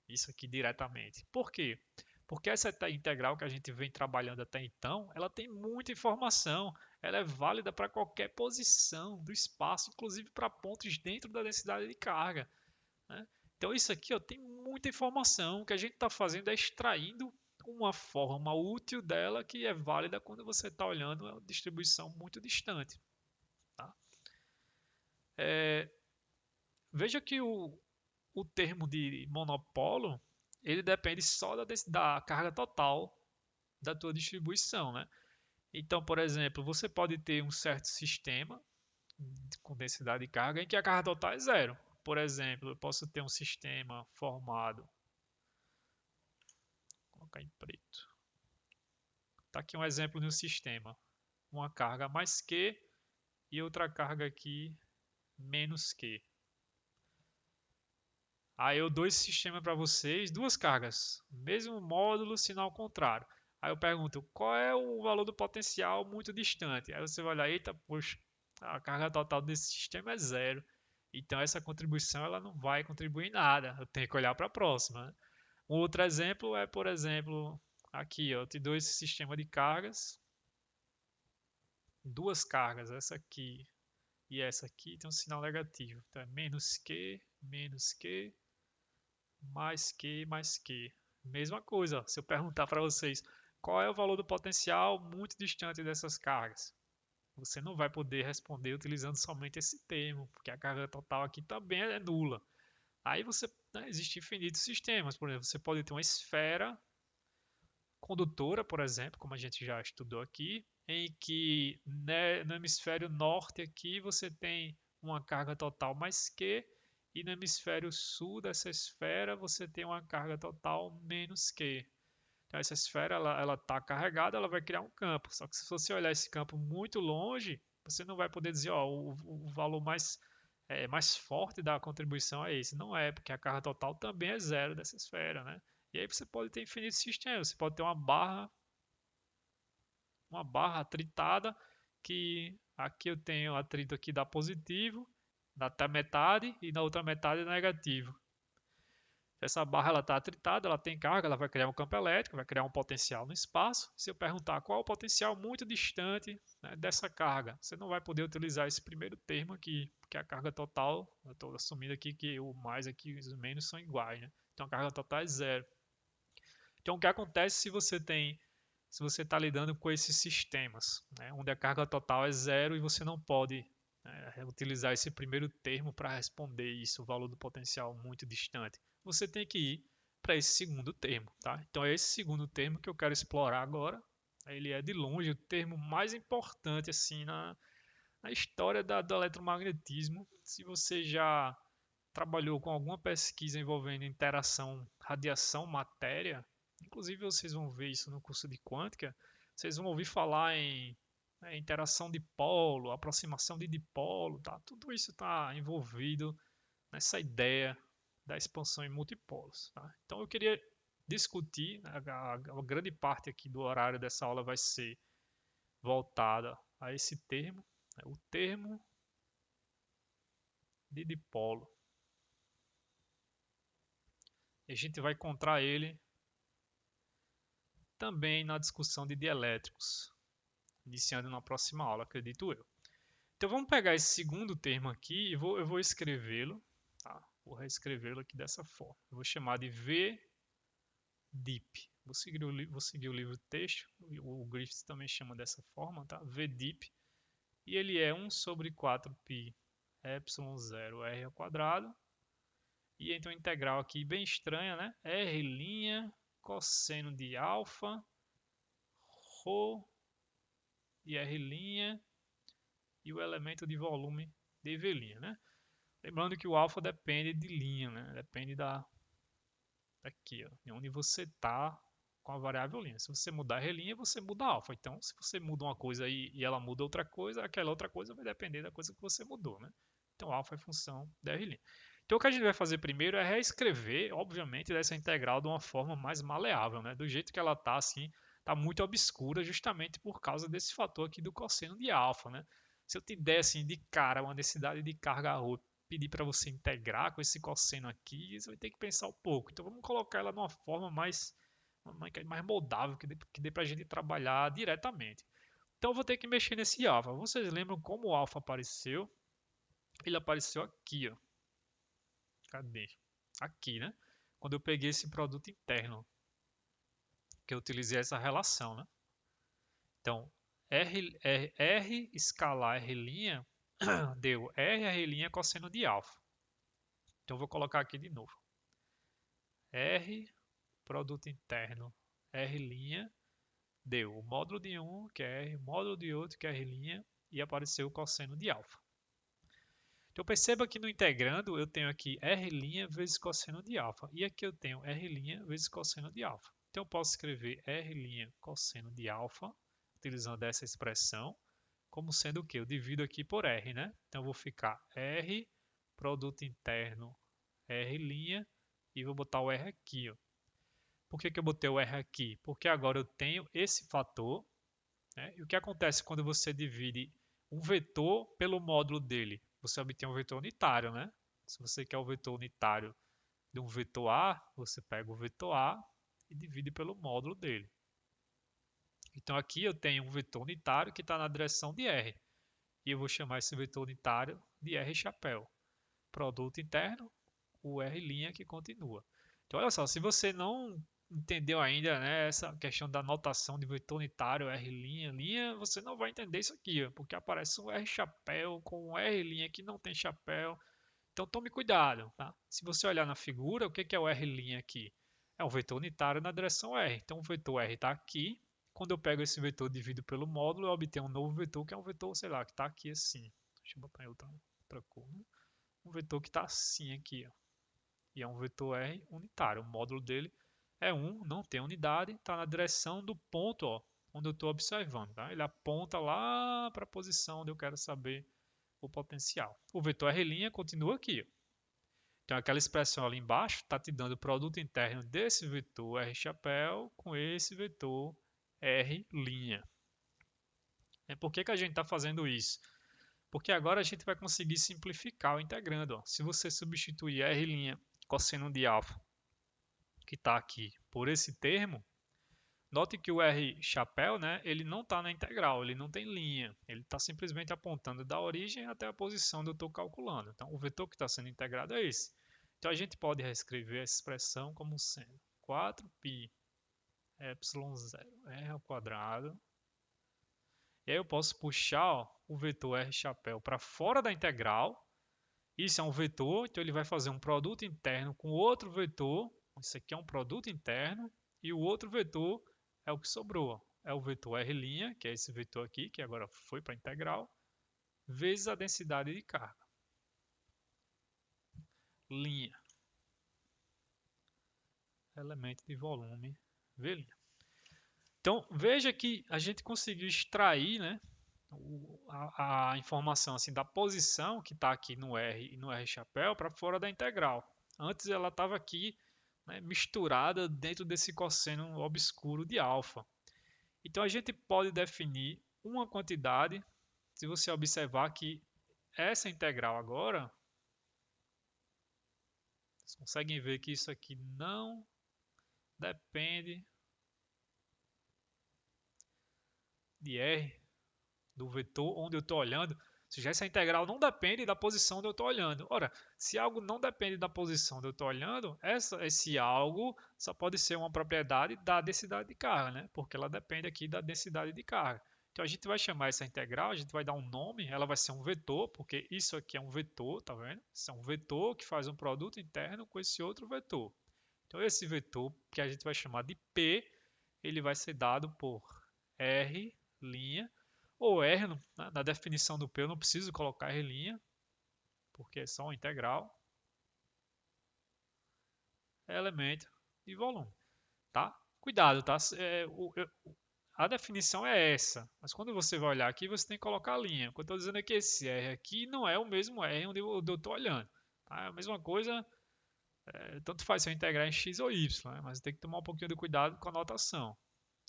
A: isso aqui diretamente. Por quê? Porque essa integral que a gente vem trabalhando até então, ela tem muita informação. Ela é válida para qualquer posição do espaço, inclusive para pontos dentro da densidade de carga. Né? Então isso aqui ó, tem muita informação. O que a gente está fazendo é extraindo uma forma útil dela que é válida quando você está olhando uma distribuição muito distante. Tá? Veja que o termo de monopolo ele depende só da carga total da tua distribuição, né? Então, por exemplo, você pode ter um certo sistema com densidade de carga em que a carga total é zero. Por exemplo, eu posso ter um sistema formado, vou colocar em preto. Está aqui um exemplo de um sistema, uma carga mais Q e outra carga aqui menos Q. Aí eu dou esse sistema para vocês, duas cargas, mesmo módulo, sinal contrário. Aí eu pergunto, qual é o valor do potencial muito distante? Aí você vai olhar, eita, poxa, a carga total desse sistema é zero. Então essa contribuição ela não vai contribuir em nada. Eu tenho que olhar para a próxima, né? Um outro exemplo é, por exemplo, aqui, ó, eu te dou esse sistema de cargas, duas cargas, essa aqui e essa aqui tem um sinal negativo. Então é menos Q, mais Q. Mesma coisa, ó, se eu perguntar para vocês qual é o valor do potencial muito distante dessas cargas, você não vai poder responder utilizando somente esse termo, porque a carga total aqui também é nula. Aí você, né, existem infinitos sistemas, por exemplo, você pode ter uma esfera condutora, por exemplo, como a gente já estudou aqui, em que, né, no hemisfério norte aqui você tem uma carga total mais Q, e no hemisfério sul dessa esfera você tem uma carga total menos Q. Então essa esfera ela está carregada, ela vai criar um campo. Só que se você olhar esse campo muito longe, você não vai poder dizer, ó, o valor mais forte da contribuição é esse. Não é, porque a carga total também é zero dessa esfera, né? E aí você pode ter infinitos sistemas. Você pode ter uma barra atritada, que aqui eu tenho atrito aqui dá positivo, até metade, e na outra metade é negativo. Essa barra ela está atritada, ela tem carga, ela vai criar um campo elétrico, vai criar um potencial no espaço. Se eu perguntar qual é o potencial muito distante, né, dessa carga, você não vai poder utilizar esse primeiro termo aqui, porque a carga total, eu estou assumindo aqui que o mais aqui e os menos são iguais, né? Então a carga total é zero. Então o que acontece se você está lidando com esses sistemas, né, onde a carga total é zero e você não pode, né, utilizar esse primeiro termo para responder isso, o valor do potencial muito distante. Você tem que ir para esse segundo termo, tá? Então é esse segundo termo que eu quero explorar agora. Ele é de longe o termo mais importante assim na história do eletromagnetismo. Se você já trabalhou com alguma pesquisa envolvendo interação radiação-matéria, inclusive vocês vão ver isso no curso de quântica, vocês vão ouvir falar em, né, interação de polo, aproximação de dipolo, tá? Tudo isso está envolvido nessa ideia da expansão em multipolos, tá? Então eu queria discutir, né, a grande parte aqui do horário dessa aula vai ser voltada a esse termo, né, o termo de dipolo. E a gente vai encontrar ele também na discussão de dielétricos, iniciando na próxima aula, acredito eu. Então vamos pegar esse segundo termo aqui e eu vou escrevê-lo, tá? Vou reescrevê-lo aqui dessa forma. Eu vou chamar de VDIP. Vou seguir o livro texto, o Griffiths também chama dessa forma, tá? VDIP. E ele é 1 sobre 4π ε0 r ao quadrado. E então integral aqui bem estranha, né? R' cosseno de alfa, ρ e R' e o elemento de volume de V', né? Lembrando que o alfa depende de linha, né? Depende daqui, ó, de onde você está com a variável linha. Se você mudar R', você muda alfa. Então, se você muda uma coisa e ela muda outra coisa, aquela outra coisa vai depender da coisa que você mudou, né? Então, alfa é função da R'. Então, o que a gente vai fazer primeiro é reescrever, obviamente, dessa integral de uma forma mais maleável, né? Do jeito que ela está, assim, está muito obscura, justamente por causa desse fator aqui do cosseno de alfa, né? Se eu te der, assim, de cara uma densidade de carga ρ, pedir para você integrar com esse cosseno aqui, você vai ter que pensar um pouco. Então vamos colocar ela numa forma mais moldável, que dê para a gente trabalhar diretamente. Então eu vou ter que mexer nesse alfa. Vocês lembram como o alfa apareceu? Ele apareceu aqui, ó. Cadê? Aqui, né? Quando eu peguei esse produto interno, que eu utilizei essa relação, né? Então, R escalar R' deu R' cosseno de alfa. Então eu vou colocar aqui de novo. R produto interno R' deu o módulo de um, que é R, o módulo de outro, que é R', e apareceu o cosseno de alfa. Então perceba que no integrando eu tenho aqui R' vezes cosseno de alfa, e aqui eu tenho R' vezes cosseno de alfa. Então eu posso escrever R' cosseno de alfa, utilizando essa expressão, como sendo o quê? Eu divido aqui por R, né? Então, eu vou ficar R, produto interno, R', e vou botar o R aqui, ó. Por que que eu botei o R aqui? Porque agora eu tenho esse fator, né? E o que acontece quando você divide um vetor pelo módulo dele? Você obtém um vetor unitário, né? Se você quer o vetor unitário de um vetor A, você pega o vetor A e divide pelo módulo dele. Então aqui eu tenho um vetor unitário que está na direção de R. E eu vou chamar esse vetor unitário de R chapéu. Produto interno, o R' que continua. Então olha só, se você não entendeu ainda, né, essa questão da notação de vetor unitário, R', você não vai entender isso aqui, ó, porque aparece um R chapéu com um R' que não tem chapéu. Então tome cuidado, tá? Se você olhar na figura, o que é o R' aqui? É um vetor unitário na direção R. Então o vetor R está aqui. Quando eu pego esse vetor e divido pelo módulo, eu obtenho um novo vetor, que é um vetor, sei lá, que está aqui assim. Deixa eu botar em outra cor, né? Um vetor que está assim aqui, ó. E é um vetor R unitário. O módulo dele é 1, não tem unidade, está na direção do ponto, ó, onde eu estou observando. Tá? Ele aponta lá para a posição onde eu quero saber o potencial. O vetor R' continua aqui. Então, aquela expressão ali embaixo está te dando o produto interno desse vetor R chapéu com esse vetor R'. Por que que a gente está fazendo isso? Porque agora a gente vai conseguir simplificar o integrando. Ó. Se você substituir R' cosseno de alfa, que está aqui, por esse termo, note que o R chapéu, né, ele não está na integral, ele não tem linha. Ele está simplesmente apontando da origem até a posição onde eu estou calculando. Então, o vetor que está sendo integrado é esse. Então, a gente pode reescrever essa expressão como sendo 4π ε0 r ao quadrado. E aí eu posso puxar, ó, o vetor R chapéu para fora da integral. Isso é um vetor, então ele vai fazer um produto interno com outro vetor. Isso aqui é um produto interno. E o outro vetor é o que sobrou. É o vetor R', que é esse vetor aqui, que agora foi para a integral, vezes a densidade de carga. Linha. Elemento de volume, V'. Então, veja que a gente conseguiu extrair, né, a informação assim, da posição que está aqui no R e no R chapéu para fora da integral. Antes ela estava aqui, né, misturada dentro desse cosseno obscuro de alfa. Então a gente pode definir uma quantidade, se você observar que essa integral agora, vocês conseguem ver que isso aqui não depende de R, do vetor onde eu estou olhando. Ou seja, essa integral não depende da posição onde eu estou olhando. Ora, se algo não depende da posição onde eu estou olhando, esse algo só pode ser uma propriedade da densidade de carga, né? Porque ela depende aqui da densidade de carga. Então a gente vai chamar essa integral, a gente vai dar um nome, ela vai ser um vetor, porque isso aqui é um vetor, tá vendo? Isso é um vetor que faz um produto interno com esse outro vetor. Então esse vetor, que a gente vai chamar de P, ele vai ser dado por R', ou R, na definição do P eu não preciso colocar R', porque é só uma integral, é elemento de volume, tá? Cuidado, tá? A definição é essa, mas quando você vai olhar aqui, você tem que colocar a linha. O que eu estou dizendo é que esse R aqui não é o mesmo R onde eu estou olhando. Tá? É a mesma coisa, tanto faz se eu integrar em X ou Y, né? Mas tem que tomar um pouquinho de cuidado com a notação.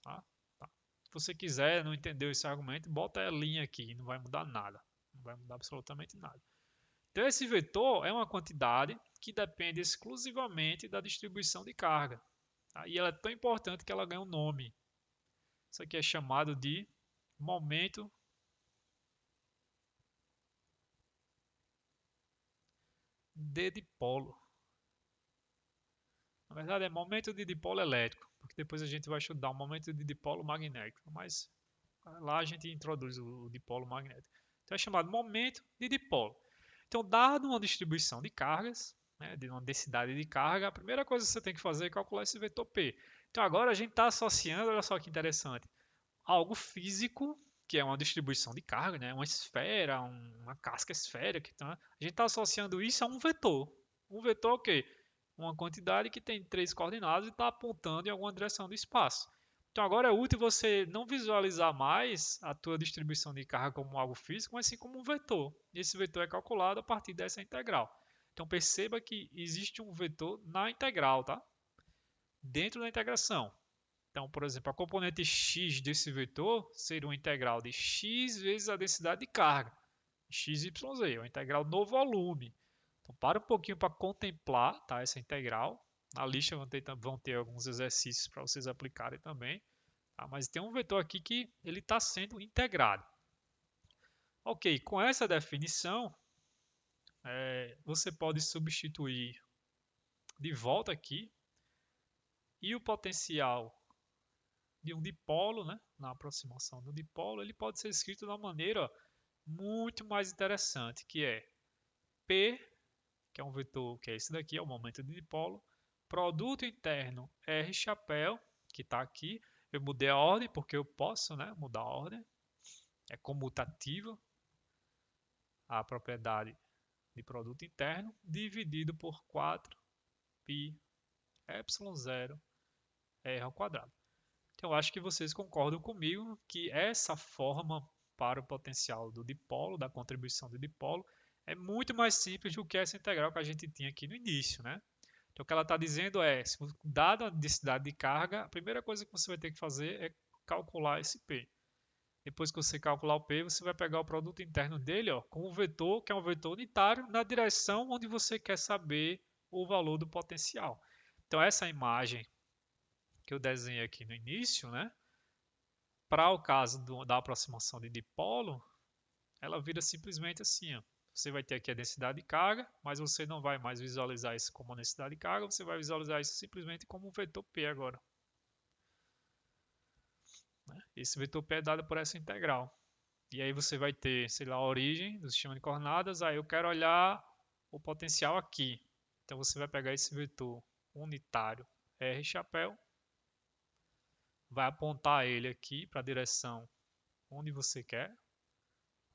A: Tá? Tá. Se você quiser, não entendeu esse argumento, bota a linha aqui, não vai mudar nada. Não vai mudar absolutamente nada. Então, esse vetor é uma quantidade que depende exclusivamente da distribuição de carga. Tá? E ela é tão importante que ela ganha um nome. Isso aqui é chamado de momento de dipolo. Na verdade, é momento de dipolo elétrico, porque depois a gente vai estudar o momento de dipolo magnético. Mas lá a gente introduz o dipolo magnético. Então, é chamado momento de dipolo. Então, dado uma distribuição de cargas, né, de uma densidade de carga, a primeira coisa que você tem que fazer é calcular esse vetor P. Então, agora a gente está associando, olha só que interessante, algo físico, que é uma distribuição de carga, né, uma esfera, uma casca esférica. Então, a gente está associando isso a um vetor. Um vetor é o quê? Uma quantidade que tem três coordenadas e está apontando em alguma direção do espaço. Então agora é útil você não visualizar mais a tua distribuição de carga como algo físico, mas sim como um vetor. E esse vetor é calculado a partir dessa integral. Então perceba que existe um vetor na integral, tá? Dentro da integração. Então, por exemplo, a componente x desse vetor seria uma integral de x vezes a densidade de carga, xyz, uma integral no volume. Então, para um pouquinho para contemplar, tá, essa integral. Na lista vão ter alguns exercícios para vocês aplicarem também. Tá? Mas tem um vetor aqui que ele está sendo integrado. Ok, com essa definição, você pode substituir de volta aqui e o potencial de um dipolo, né, na aproximação do dipolo, ele pode ser escrito de uma maneira muito mais interessante, que é P, que é um vetor que é esse daqui, é o momento de dipolo, produto interno R chapéu, que está aqui. Eu mudei a ordem porque eu posso, né, mudar a ordem. É comutativa a propriedade de produto interno dividido por 4 π epsilon 0 r ao quadrado. Então, eu acho que vocês concordam comigo que essa forma para o potencial do dipolo, da contribuição do dipolo, é muito mais simples do que essa integral que a gente tinha aqui no início, né? Então, o que ela está dizendo é, dada a densidade de carga, a primeira coisa que você vai ter que fazer é calcular esse P. Depois que você calcular o P, você vai pegar o produto interno dele, ó, com um vetor, que é um vetor unitário, na direção onde você quer saber o valor do potencial. Então, essa imagem que eu desenhei aqui no início, né? Para o caso da aproximação de dipolo, ela vira simplesmente assim, ó. Você vai ter aqui a densidade de carga, mas você não vai mais visualizar isso como densidade de carga, você vai visualizar isso simplesmente como um vetor P agora. Esse vetor P é dado por essa integral. E aí você vai ter, sei lá, a origem do sistema de coordenadas, aí eu quero olhar o potencial aqui. Então você vai pegar esse vetor unitário R chapéu, vai apontar ele aqui para a direção onde você quer,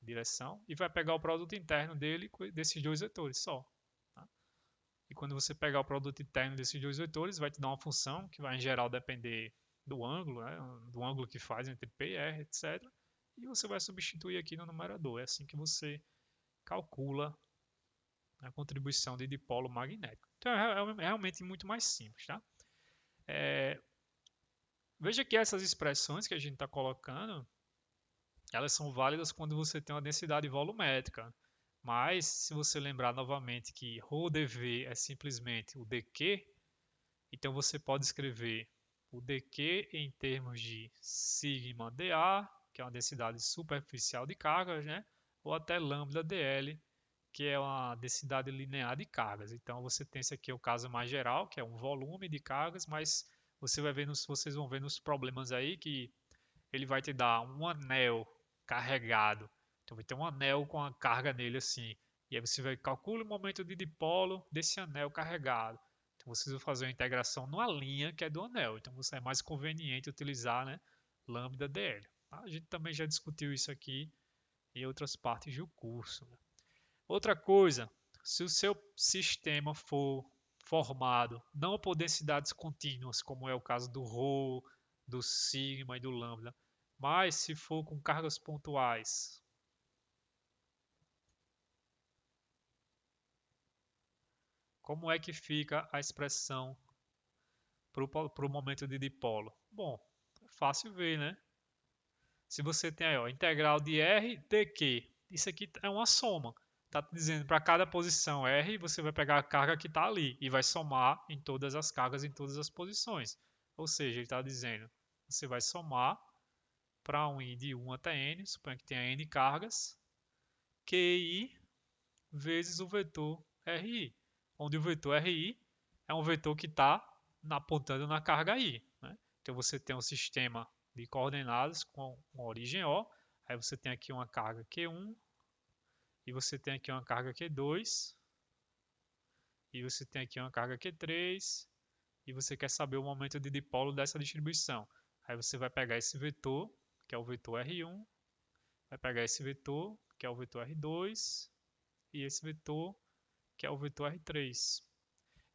A: direção, e vai pegar o produto interno dele desses dois vetores só. Tá? E quando você pegar o produto interno desses dois vetores, vai te dar uma função que vai em geral depender do ângulo, né? Do ângulo que faz entre P e R, etc. E você vai substituir aqui no numerador. É assim que você calcula a contribuição de dipolo magnético. Então é realmente muito mais simples. Tá? Veja que essas expressões que a gente está colocando, elas são válidas quando você tem uma densidade volumétrica. Mas, se você lembrar novamente que ρdV é simplesmente o dq, então você pode escrever o dq em termos de sigma dA, que é uma densidade superficial de cargas, né? Ou até lambda dL, que é uma densidade linear de cargas. Então você tem esse aqui é o caso mais geral, que é um volume de cargas, mas vocês vão ver nos problemas aí que ele vai te dar um anel carregado. Então vai ter um anel com a carga nele assim. E aí você vai calcular o momento de dipolo desse anel carregado. Então vocês vão fazer uma integração numa linha que é do anel. Então é mais conveniente utilizar, né, lambda dl. Tá? A gente também já discutiu isso aqui em outras partes do curso. Né? Outra coisa, se o seu sistema for formado não por densidades contínuas, como é o caso do ρ, do sigma e do lambda, mas se for com cargas pontuais, como é que fica a expressão para o momento de dipolo? Bom, é fácil ver, né? Se você tem aí, ó, integral de R dq, isso aqui é uma soma. Está dizendo para cada posição R, você vai pegar a carga que está ali e vai somar em todas as cargas em todas as posições. Ou seja, ele está dizendo, você vai somar para um i de 1 até n, suponha que tenha n cargas, QI vezes o vetor RI, onde o vetor RI é um vetor que está apontando na carga I. Né? Então você tem um sistema de coordenadas com uma origem O, aí você tem aqui uma carga Q1, e você tem aqui uma carga Q2, e você tem aqui uma carga Q3, e você quer saber o momento de dipolo dessa distribuição. Aí você vai pegar esse vetor, que é o vetor R1, vai pegar esse vetor, que é o vetor R2, e esse vetor, que é o vetor R3.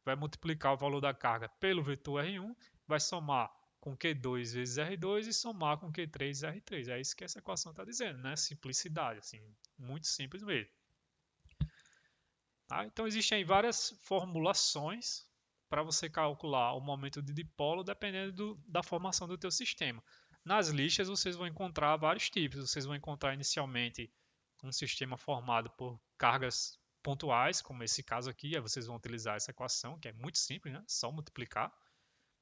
A: Vai multiplicar o valor da carga pelo vetor R1, vai somar com Q2 vezes R2 e somar com Q3 vezes R3. É isso que essa equação está dizendo, né? Simplicidade, assim, muito simples mesmo. Tá? Então existem várias formulações para você calcular o momento de dipolo dependendo da formação do teu sistema. Nas listas vocês vão encontrar vários tipos. Vocês vão encontrar inicialmente um sistema formado por cargas pontuais, como esse caso aqui, aí vocês vão utilizar essa equação, que é muito simples, né? Só multiplicar.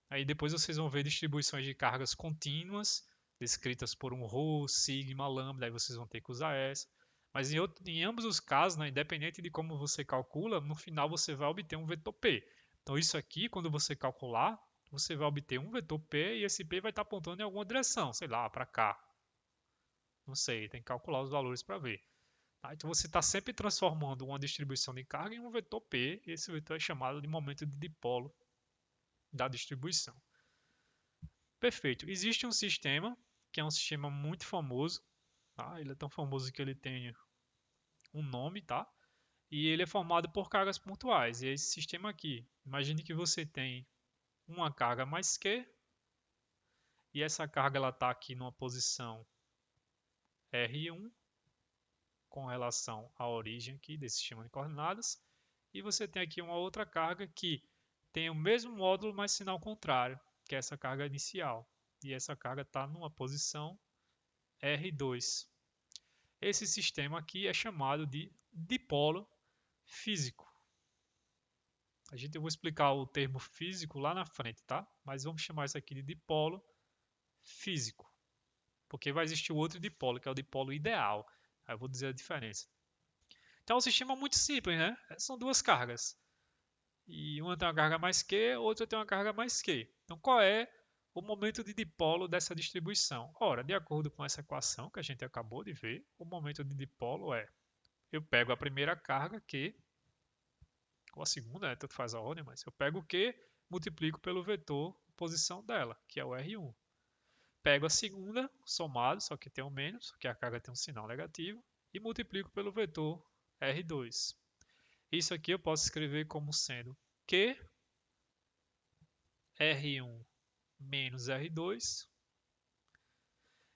A: Aí depois vocês vão ver distribuições de cargas contínuas, descritas por um ρ, sigma, lambda, aí vocês vão ter que usar essa. Mas em ambos os casos, né, independente de como você calcula, no final você vai obter um vetor P. Então isso aqui, quando você calcular, você vai obter um vetor P e esse P vai estar apontando em alguma direção, sei lá, para cá. Não sei, tem que calcular os valores para ver. Tá? Então você está sempre transformando uma distribuição de carga em um vetor P, e esse vetor é chamado de momento de dipolo da distribuição. Perfeito. Existe um sistema que é um sistema muito famoso, tá? Ele é tão famoso que ele tem um nome, tá? E ele é formado por cargas pontuais. E é esse sistema aqui, imagine que você tem uma carga mais Q, e essa carga ela está aqui numa posição R1 com relação à origem aqui desse sistema de coordenadas, e você tem aqui uma outra carga que tem o mesmo módulo, mas sinal contrário, que é essa carga inicial. E essa carga está numa posição R2. Esse sistema aqui é chamado de dipolo físico. Eu vou explicar o termo físico lá na frente, tá? Mas vamos chamar isso aqui de dipolo físico, porque vai existir o outro dipolo, que é o dipolo ideal. Aí eu vou dizer a diferença. Então é um sistema muito simples, né? São duas cargas. E uma tem uma carga mais Q, outra tem uma carga mais Q. Então qual é o momento de dipolo dessa distribuição? Ora, de acordo com essa equação que a gente acabou de ver, o momento de dipolo é: eu pego a primeira carga, Q, ou a segunda, né? Tanto faz a ordem, mas eu pego o Q, multiplico pelo vetor posição dela, que é o R1. Pego a segunda, somado, só que tem um menos, que a carga tem um sinal negativo, e multiplico pelo vetor R2. Isso aqui eu posso escrever como sendo Q R1 menos R2.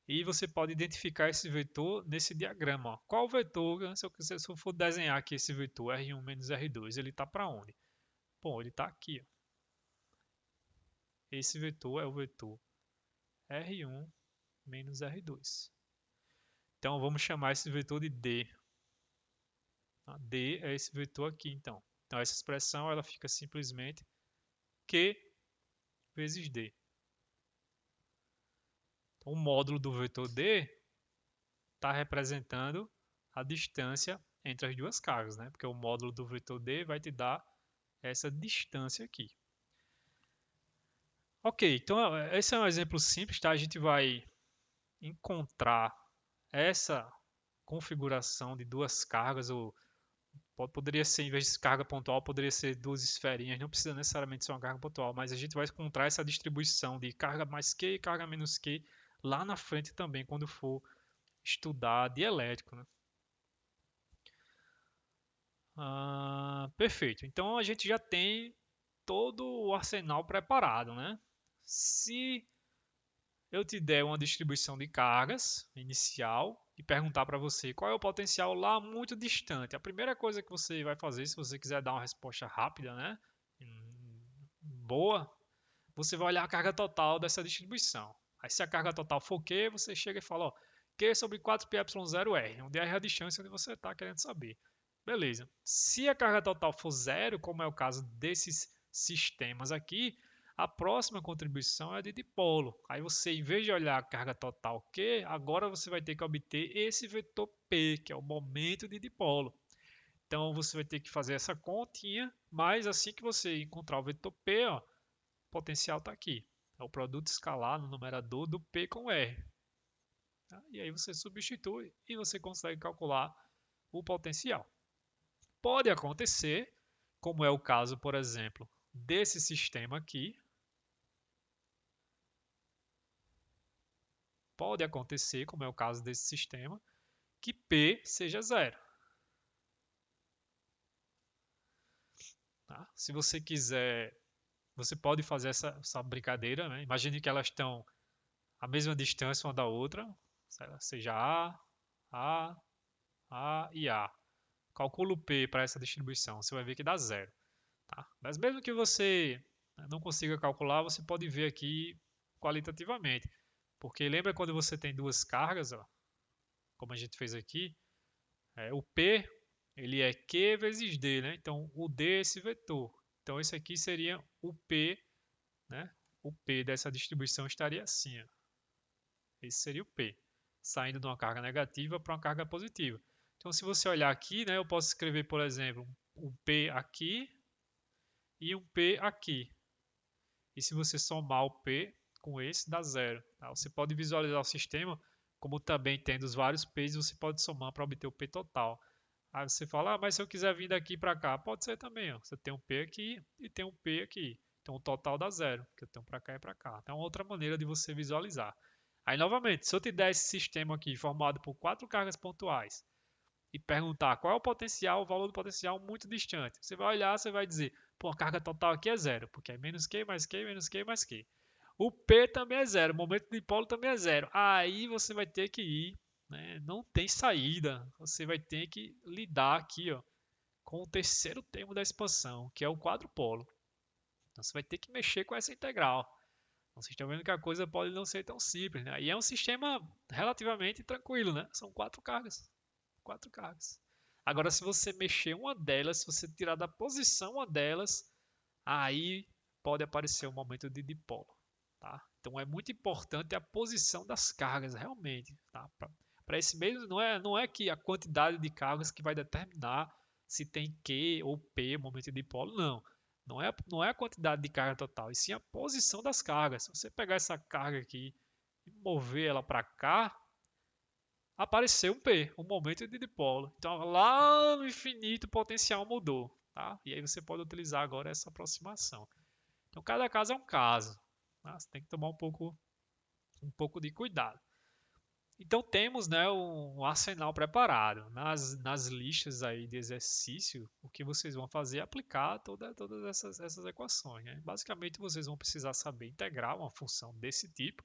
A: E você pode identificar esse vetor nesse diagrama. Ó. Qual vetor, se eu for desenhar aqui esse vetor R1 menos R2, ele está para onde? Bom, ele está aqui. Ó. Esse vetor é o vetor R1 menos R2. Então vamos chamar esse vetor de D. D é esse vetor aqui, então. Então essa expressão ela fica simplesmente Q vezes D. Então, o módulo do vetor D está representando a distância entre as duas cargas, né? Porque o módulo do vetor D vai te dar essa distância aqui. Ok, então esse é um exemplo simples, tá? A gente vai encontrar essa configuração de duas cargas, ou poderia ser, em vez de carga pontual, poderia ser duas esferinhas, não precisa necessariamente ser uma carga pontual, mas a gente vai encontrar essa distribuição de carga mais Q e carga menos Q lá na frente também, quando for estudar dielétrico, né? Perfeito. Então a gente já tem todo o arsenal preparado, né? Se eu te der uma distribuição de cargas inicial e perguntar para você qual é o potencial lá muito distante, a primeira coisa que você vai fazer, se você quiser dar uma resposta rápida, né? Boa, você vai olhar a carga total dessa distribuição. Aí se a carga total for Q, você chega e fala, ó, Q sobre 4πε0r, onde R é a distância onde você está querendo saber. Beleza. Se a carga total for zero, como é o caso desses sistemas aqui, a próxima contribuição é de dipolo. Aí você, em vez de olhar a carga total Q, agora você vai ter que obter esse vetor P, que é o momento de dipolo. Então você vai ter que fazer essa continha, mas assim que você encontrar o vetor P, ó, o potencial está aqui. É o produto escalar no numerador do P com R. Tá? E aí você substitui e você consegue calcular o potencial. Pode acontecer, como é o caso, por exemplo, desse sistema aqui. Pode acontecer, como é o caso desse sistema, que P seja zero. Tá? Se você quiser você pode fazer essa brincadeira, né? Imagine que elas estão à mesma distância uma da outra, seja A, A e A. Calcula o P para essa distribuição, você vai ver que dá zero. Tá? Mas mesmo que você não consiga calcular, você pode ver aqui qualitativamente. Porque lembra quando você tem duas cargas, ó, como a gente fez aqui, o P ele é Q vezes D, né? Então o D é esse vetor. Então esse aqui seria o P, né? O P dessa distribuição estaria assim, ó. Esse seria o P, saindo de uma carga negativa para uma carga positiva. Então se você olhar aqui, né, eu posso escrever, por exemplo, um P aqui e um P aqui. E se você somar o P com esse, dá zero. Tá? Você pode visualizar o sistema como também tendo os vários P's, você pode somar para obter o P total. Aí você fala, mas se eu quiser vir daqui para cá, pode ser também. Ó. Você tem um P aqui e tem um P aqui. Então o total dá zero, porque eu tenho para cá e para cá. Então é uma outra maneira de você visualizar. Aí novamente, se eu te der esse sistema aqui formado por quatro cargas pontuais e perguntar qual é o potencial, o valor do potencial muito distante, você vai olhar, você vai dizer, pô, a carga total aqui é zero, porque é menos Q, mais Q, menos Q, mais Q. O P também é zero, o momento de dipolo também é zero. Aí você vai ter que ir, né? Não tem saída. Você vai ter que lidar aqui, ó, com o terceiro termo da expansão, que é o quadrupolo. Então você vai ter que mexer com essa integral. Então, vocês estão vendo que a coisa pode não ser tão simples, né? E é um sistema relativamente tranquilo, né? São quatro cargas. Quatro cargas. Agora, se você mexer uma delas, se você tirar da posição uma delas, aí pode aparecer um momento de dipolo. Tá? Então é muito importante a posição das cargas, realmente. Tá? Para esse mesmo, não é que a quantidade de cargas que vai determinar se tem Q ou P momento de dipolo, não. Não é a quantidade de carga total, e sim a posição das cargas. Se você pegar essa carga aqui e mover ela para cá, apareceu um P, um momento de dipolo. Então lá no infinito o potencial mudou. Tá? E aí você pode utilizar agora essa aproximação. Então cada caso é um caso. Tá? Você tem que tomar um pouco de cuidado. Então temos, né, um arsenal preparado. Nas listas aí de exercício, o que vocês vão fazer é aplicar todas essas equações. Né? Basicamente vocês vão precisar saber integrar uma função desse tipo.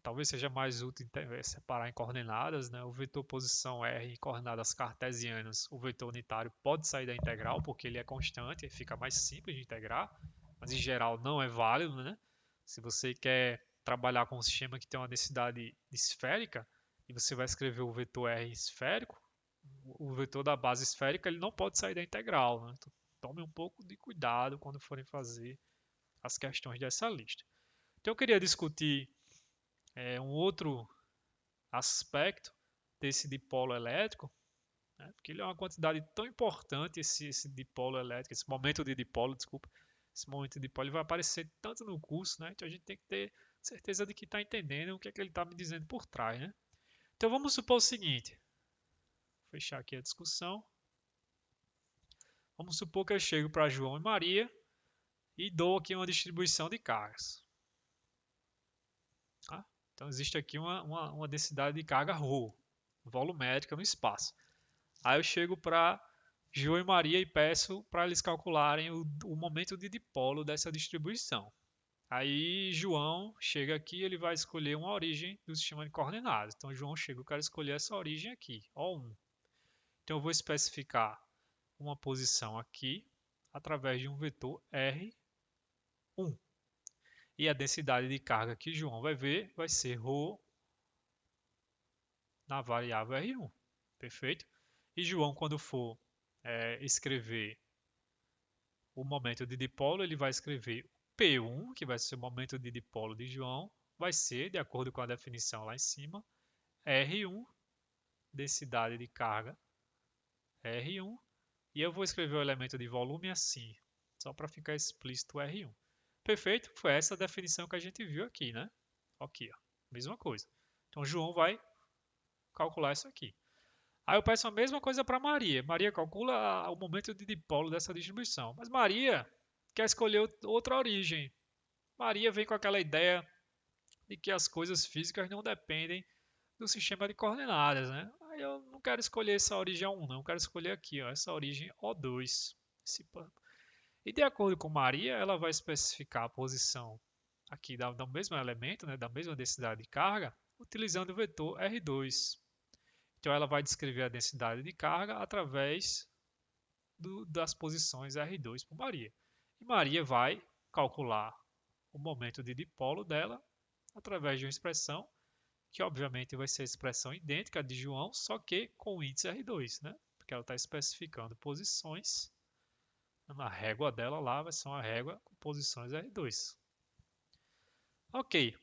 A: Talvez seja mais útil separar em coordenadas. Né? O vetor posição R em coordenadas cartesianas, o vetor unitário pode sair da integral porque ele é constante e fica mais simples de integrar, mas em geral não é válido. Né? Se você quer trabalhar com um sistema que tem uma densidade esférica e você vai escrever o vetor R esférico, o vetor da base esférica ele não pode sair da integral. Né? Então, tome um pouco de cuidado quando forem fazer as questões dessa lista. Então eu queria discutir um outro aspecto desse dipolo elétrico, né? Porque ele é uma quantidade tão importante, esse dipolo elétrico, esse momento de dipolo, desculpa, esse momento de dipolo ele vai aparecer tanto no curso, né? Então a gente tem que ter certeza de que está entendendo o que é que ele está me dizendo por trás, né? Então vamos supor o seguinte, vou fechar aqui a discussão. Vamos supor que eu chego para João e Maria e dou aqui uma distribuição de cargas. Tá? Então existe aqui uma densidade de carga ρ, volumétrica no espaço. Aí eu chego para João e Maria e peço para eles calcularem o momento de dipolo dessa distribuição. Aí João chega aqui, ele vai escolher uma origem do sistema de coordenadas. Então João chega, eu quero escolher essa origem aqui, O1. Então eu vou especificar uma posição aqui através de um vetor R1. E a densidade de carga que João vai ver vai ser ρ na variável R1. Perfeito? E João, quando for escrever o momento de dipolo, ele vai escrever P1, que vai ser o momento de dipolo de João, vai ser, de acordo com a definição lá em cima, R1, densidade de carga R1, e eu vou escrever o elemento de volume assim, só para ficar explícito R1. Perfeito? Foi essa a definição que a gente viu aqui, né? Aqui, ó, mesma coisa. Então, João vai calcular isso aqui. Aí eu peço a mesma coisa para Maria. Maria calcula o momento de dipolo dessa distribuição. Mas Maria quer escolher outra origem. Maria vem com aquela ideia de que as coisas físicas não dependem do sistema de coordenadas, né? Aí eu não quero escolher essa origem 1, não. Eu quero escolher aqui, ó, essa origem O2. E de acordo com Maria, ela vai especificar a posição aqui do mesmo elemento, né, da mesma densidade de carga, utilizando o vetor R2. Então ela vai descrever a densidade de carga através das posições R2 por Maria. E Maria vai calcular o momento de dipolo dela através de uma expressão que obviamente vai ser a expressão idêntica à de João, só que com o índice R2, né? Porque ela está especificando posições. Na régua dela lá vai ser uma régua com posições R2. Ok.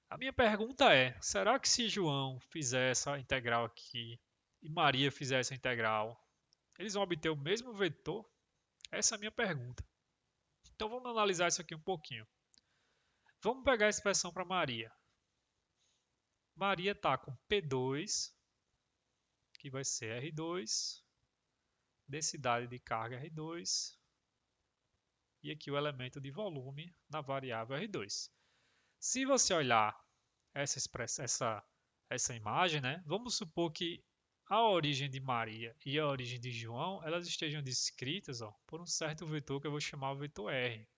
A: A minha pergunta é, será que se João fizer essa integral aqui e Maria fizer essa integral, eles vão obter o mesmo vetor? Essa é a minha pergunta. Então vamos analisar isso aqui um pouquinho. Vamos pegar a expressão para Maria. Maria está com P2, que vai ser R2, densidade de carga R2, e aqui o elemento de volume na variável R2. Se você olhar essa imagem, né, vamos supor que a origem de Maria e a origem de João elas estejam descritas por um certo vetor que eu vou chamar o vetor R.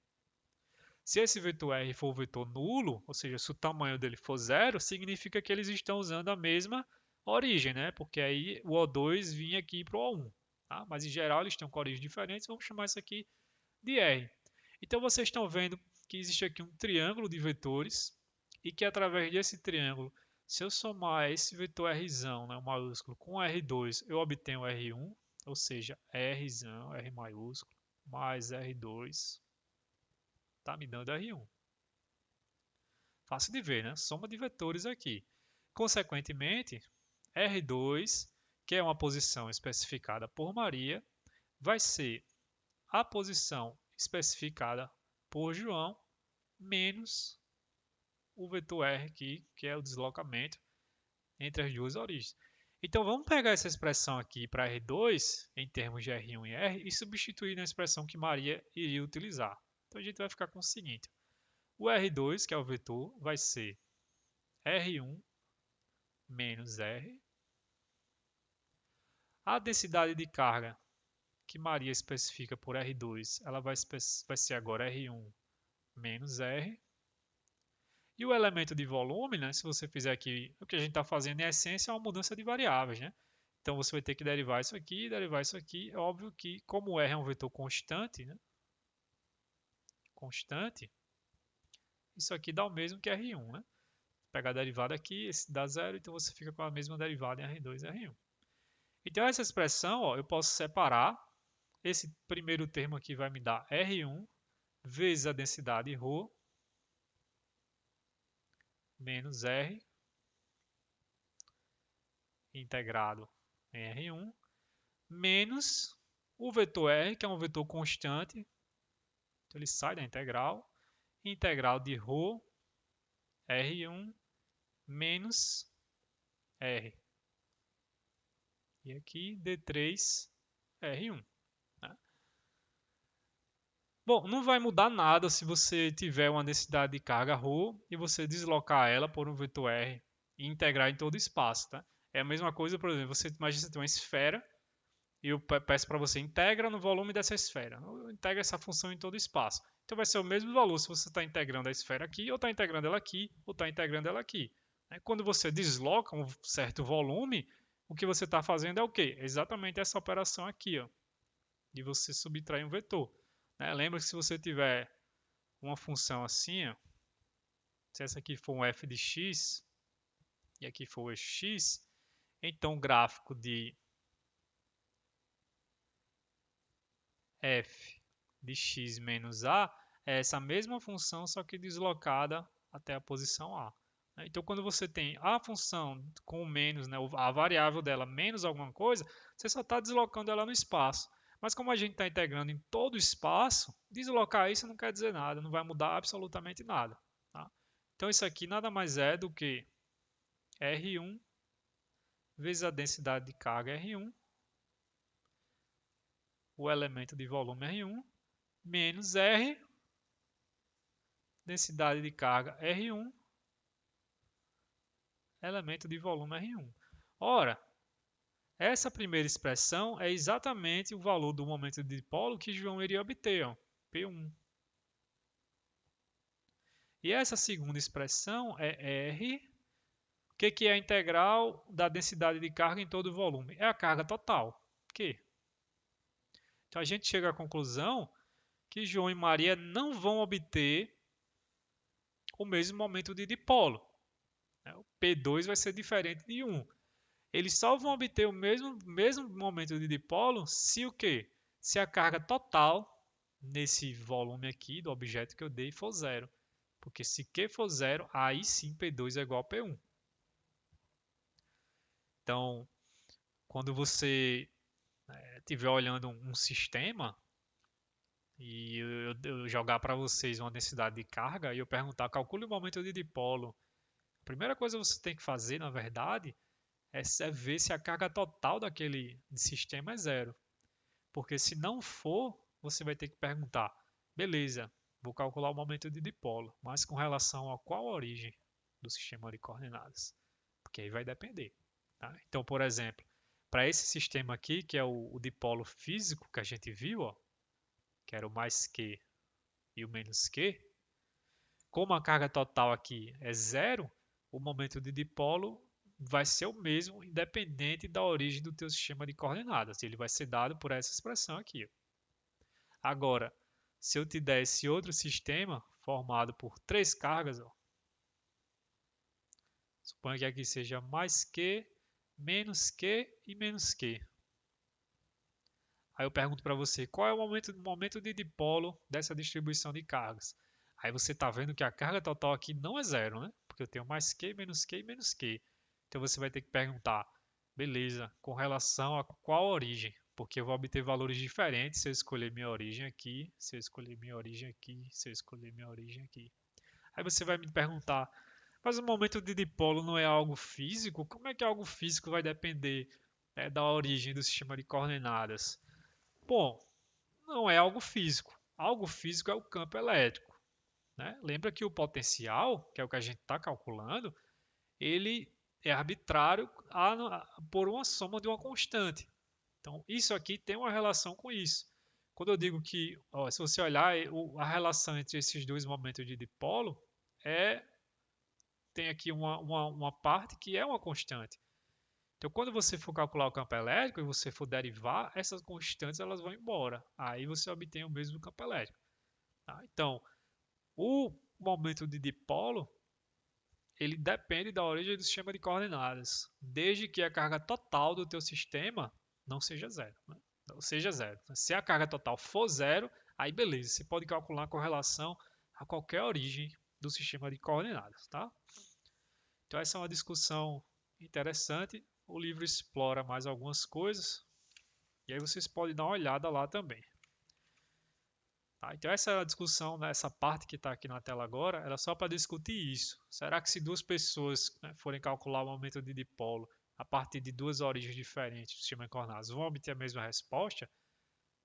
A: Se esse vetor R for o vetor nulo, ou seja, se o tamanho dele for zero, significa que eles estão usando a mesma origem, né? Porque aí o O2 vinha aqui para o O1. Tá? Mas em geral eles estão com origens diferentes, vamos chamar isso aqui de R. Então vocês estão vendo que existe aqui um triângulo de vetores e que através desse triângulo, se eu somar esse vetor Rzão, né, o maiúsculo, com R2, eu obtenho R1, ou seja, Rzão, R maiúsculo, mais R2, está me dando R1. Fácil de ver, né? Soma de vetores aqui. Consequentemente, R2, que é uma posição especificada por Maria, vai ser a posição especificada por João menos o vetor R aqui, que é o deslocamento entre as duas origens. Então vamos pegar essa expressão aqui para R2, em termos de R1 e R, e substituir na expressão que Maria iria utilizar. Então a gente vai ficar com o seguinte. O R2, que é o vetor, vai ser R1 menos R. A densidade de carga que Maria especifica por R2, ela vai ser agora R1 menos R. E o elemento de volume, né, se você fizer aqui, o que a gente está fazendo em essência é uma mudança de variáveis. Né? Então você vai ter que derivar isso aqui, derivar isso aqui. É óbvio que, como o R é um vetor constante, né, constante, isso aqui dá o mesmo que R1. Né? Pegar a derivada aqui, esse dá zero, então você fica com a mesma derivada em R2 e R1. Então essa expressão, ó, eu posso separar. Esse primeiro termo aqui vai me dar R1 vezes a densidade ρ menos R integrado em R1 menos o vetor R, que é um vetor constante, então ele sai da integral de ρ R1 menos R. E aqui D3 R1. Né? Bom, não vai mudar nada se você tiver uma densidade de carga ρ e você deslocar ela por um vetor R e integrar em todo o espaço. Tá? É a mesma coisa, por exemplo, você imagina que você tem uma esfera e eu peço para você integra no volume dessa esfera. Integra essa função em todo o espaço. Então vai ser o mesmo valor se você está integrando a esfera aqui, ou está integrando ela aqui, ou está integrando ela aqui. Quando você desloca um certo volume, o que você está fazendo é o quê? Exatamente essa operação aqui, ó, de você subtrair um vetor. Lembra que se você tiver uma função assim, ó, se essa aqui for um f de x, e aqui for o eixo x, então o gráfico de f de x menos a é essa mesma função, só que deslocada até a posição A. Então, quando você tem a função com menos, né, a variável dela menos alguma coisa, você só está deslocando ela no espaço. Mas como a gente está integrando em todo o espaço, deslocar isso não quer dizer nada, não vai mudar absolutamente nada. Tá? Então, isso aqui nada mais é do que R1 vezes a densidade de carga R1, o elemento de volume R1, menos R, densidade de carga R1, elemento de volume R1. Ora, essa primeira expressão é exatamente o valor do momento de dipolo que João iria obter. Ó. P1. E essa segunda expressão é R. O que é a integral da densidade de carga em todo o volume? É a carga total. Q. Então a gente chega à conclusão que João e Maria não vão obter o mesmo momento de dipolo. O P2 vai ser diferente de 1. Eles só vão obter o mesmo momento de dipolo se o quê? Se a carga total nesse volume aqui do objeto que eu dei for zero. Porque se Q for zero, aí sim P2 é igual a P1. Então, quando você estiver olhando um sistema e eu jogar para vocês uma densidade de carga e eu perguntar, calcule o momento de dipolo. A primeira coisa que você tem que fazer, na verdade, é ver se a carga total daquele sistema é zero. Porque se não for, você vai ter que perguntar, beleza, vou calcular o momento de dipolo, mas com relação a qual origem do sistema de coordenadas? Porque aí vai depender. Tá? Então, por exemplo, para esse sistema aqui, que é o dipolo físico que a gente viu, ó, que era o mais Q e o menos Q, como a carga total aqui é zero, o momento de dipolo vai ser o mesmo, independente da origem do teu sistema de coordenadas. Ele vai ser dado por essa expressão aqui. Agora, se eu te der esse outro sistema formado por três cargas, ó, suponha que aqui seja mais Q, menos Q e menos Q. Aí eu pergunto para você, qual é o momento de dipolo dessa distribuição de cargas? Aí você está vendo que a carga total aqui não é zero, né? Porque eu tenho mais Q, menos Q e menos Q. Então você vai ter que perguntar, beleza, com relação a qual origem? Porque eu vou obter valores diferentes se eu escolher minha origem aqui, se eu escolher minha origem aqui, se eu escolher minha origem aqui. Aí você vai me perguntar, mas o momento de dipolo não é algo físico? Como é que algo físico vai depender, da origem do sistema de coordenadas? Bom, não é algo físico. Algo físico é o campo elétrico, né? Lembra que o potencial, que é o que a gente está calculando, ele é arbitrário por uma soma de uma constante. Então, isso aqui tem uma relação com isso. Quando eu digo que, ó, se você olhar, a relação entre esses dois momentos de dipolo é tem aqui uma parte que é uma constante. Então, quando você for calcular o campo elétrico e você for derivar, essas constantes elas vão embora. Aí você obtém o mesmo campo elétrico. Tá? Então, o momento de dipolo ele depende da origem do sistema de coordenadas, desde que a carga total do teu sistema não seja zero. Né? Não seja zero. Se a carga total for zero, aí beleza, você pode calcular com relação a qualquer origem do sistema de coordenadas. Tá? Então essa é uma discussão interessante. O livro explora mais algumas coisas e aí vocês podem dar uma olhada lá também. Tá? Então essa discussão, né, essa parte que está aqui na tela agora, era só para discutir isso. Será que se duas pessoas, né, forem calcular o momento de dipolo a partir de duas origens diferentes do sistema de coordenadas, vão obter a mesma resposta?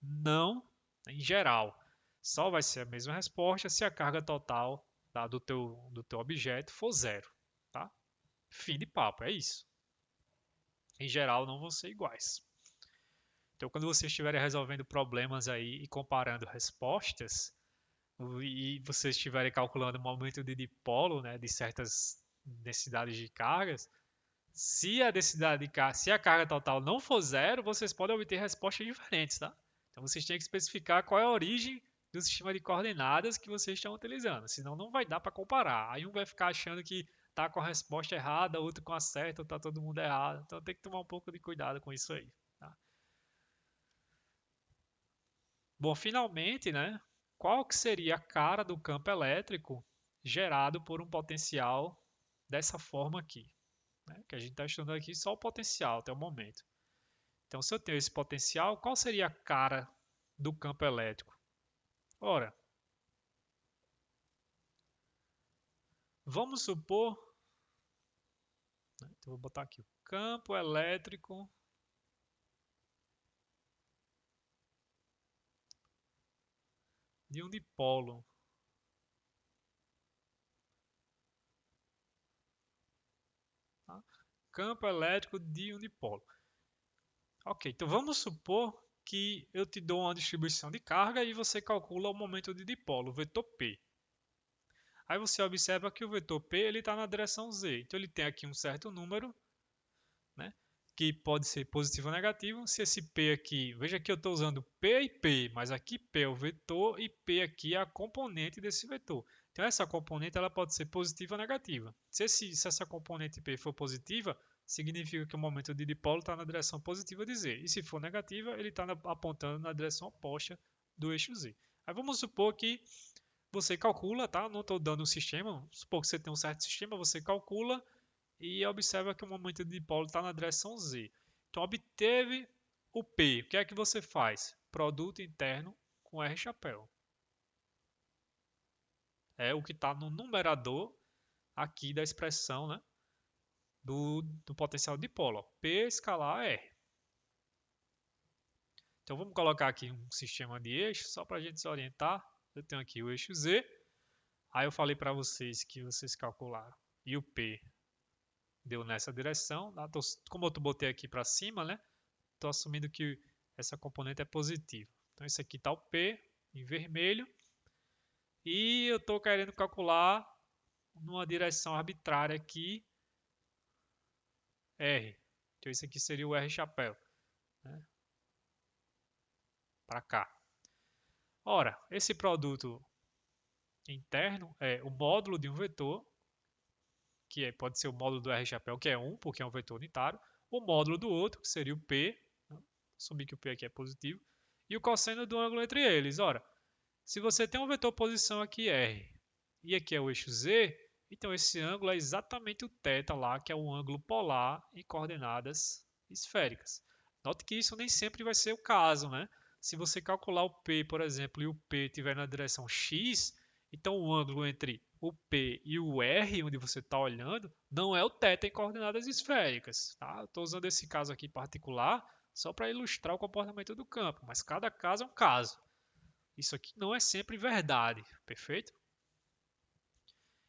A: Não, em geral. Só vai ser a mesma resposta se a carga total, tá, do teu objeto for zero. Tá? Fim de papo, é isso. Em geral, não vão ser iguais. Então, quando vocês estiverem resolvendo problemas aí e comparando respostas, e vocês estiverem calculando o momento de dipolo, né, de certas densidades de cargas, se a densidade de carga, se a carga total não for zero, vocês podem obter respostas diferentes, tá? Então vocês têm que especificar qual é a origem do sistema de coordenadas que vocês estão utilizando, senão não vai dar para comparar. Aí um vai ficar achando que está com a resposta errada, outro com a certa, ou está todo mundo errado. Então tem que tomar um pouco de cuidado com isso aí. Tá? Bom, finalmente, né? Qual que seria a cara do campo elétrico gerado por um potencial dessa forma aqui? Né? Que a gente está estudando aqui só o potencial até o momento. Então, se eu tenho esse potencial, qual seria a cara do campo elétrico? Ora, vamos supor, né, então vou botar aqui o campo elétrico de um dipolo. Tá? Campo elétrico de um dipolo. Ok, então vamos supor que eu te dou uma distribuição de carga e você calcula o momento de dipolo, o vetor P. Aí você observa que o vetor P está na direção Z. Então ele tem aqui um certo número, né, que pode ser positivo ou negativo. Se esse P aqui, veja que eu estou usando P e P, mas aqui P é o vetor e P aqui é a componente desse vetor. Então essa componente ela pode ser positiva ou negativa. Se essa componente P for positiva, significa que o momento de dipolo está na direção positiva de Z. E se for negativa, ele está apontando na direção oposta do eixo Z. Aí vamos supor que você calcula, tá? Não estou dando um sistema, vamos supor que você tem um certo sistema, você calcula e observa que o momento de dipolo está na direção Z. Então, obteve o P. O que é que você faz? Produto interno com R chapéu. É o que está no numerador aqui da expressão, né, do potencial de dipolo. P escalar R. Então, vamos colocar aqui um sistema de eixo, só para a gente se orientar. Eu tenho aqui o eixo Z. Aí eu falei para vocês que vocês calcularam. E o P deu nessa direção. Como eu botei aqui para cima, né? Estou assumindo que essa componente é positiva. Então, esse aqui está o P em vermelho. E eu estou querendo calcular numa direção arbitrária aqui, R. Então, esse aqui seria o R chapéu, né, para cá. Ora, esse produto interno é o módulo de um vetor, que pode ser o módulo do R chapéu, que é 1, porque é um vetor unitário. O módulo do outro, que seria o P, né, assumir que o P aqui é positivo, e o cosseno do ângulo entre eles. Ora, se você tem um vetor posição aqui R e aqui é o eixo Z, então esse ângulo é exatamente o θ lá, que é um ângulo polar em coordenadas esféricas. Note que isso nem sempre vai ser o caso, né? Se você calcular o P, por exemplo, e o P estiver na direção X, então o ângulo entre o P e o R, onde você está olhando, não é o θ em coordenadas esféricas. Tá? Estou usando esse caso aqui particular só para ilustrar o comportamento do campo, mas cada caso é um caso. Isso aqui não é sempre verdade, perfeito?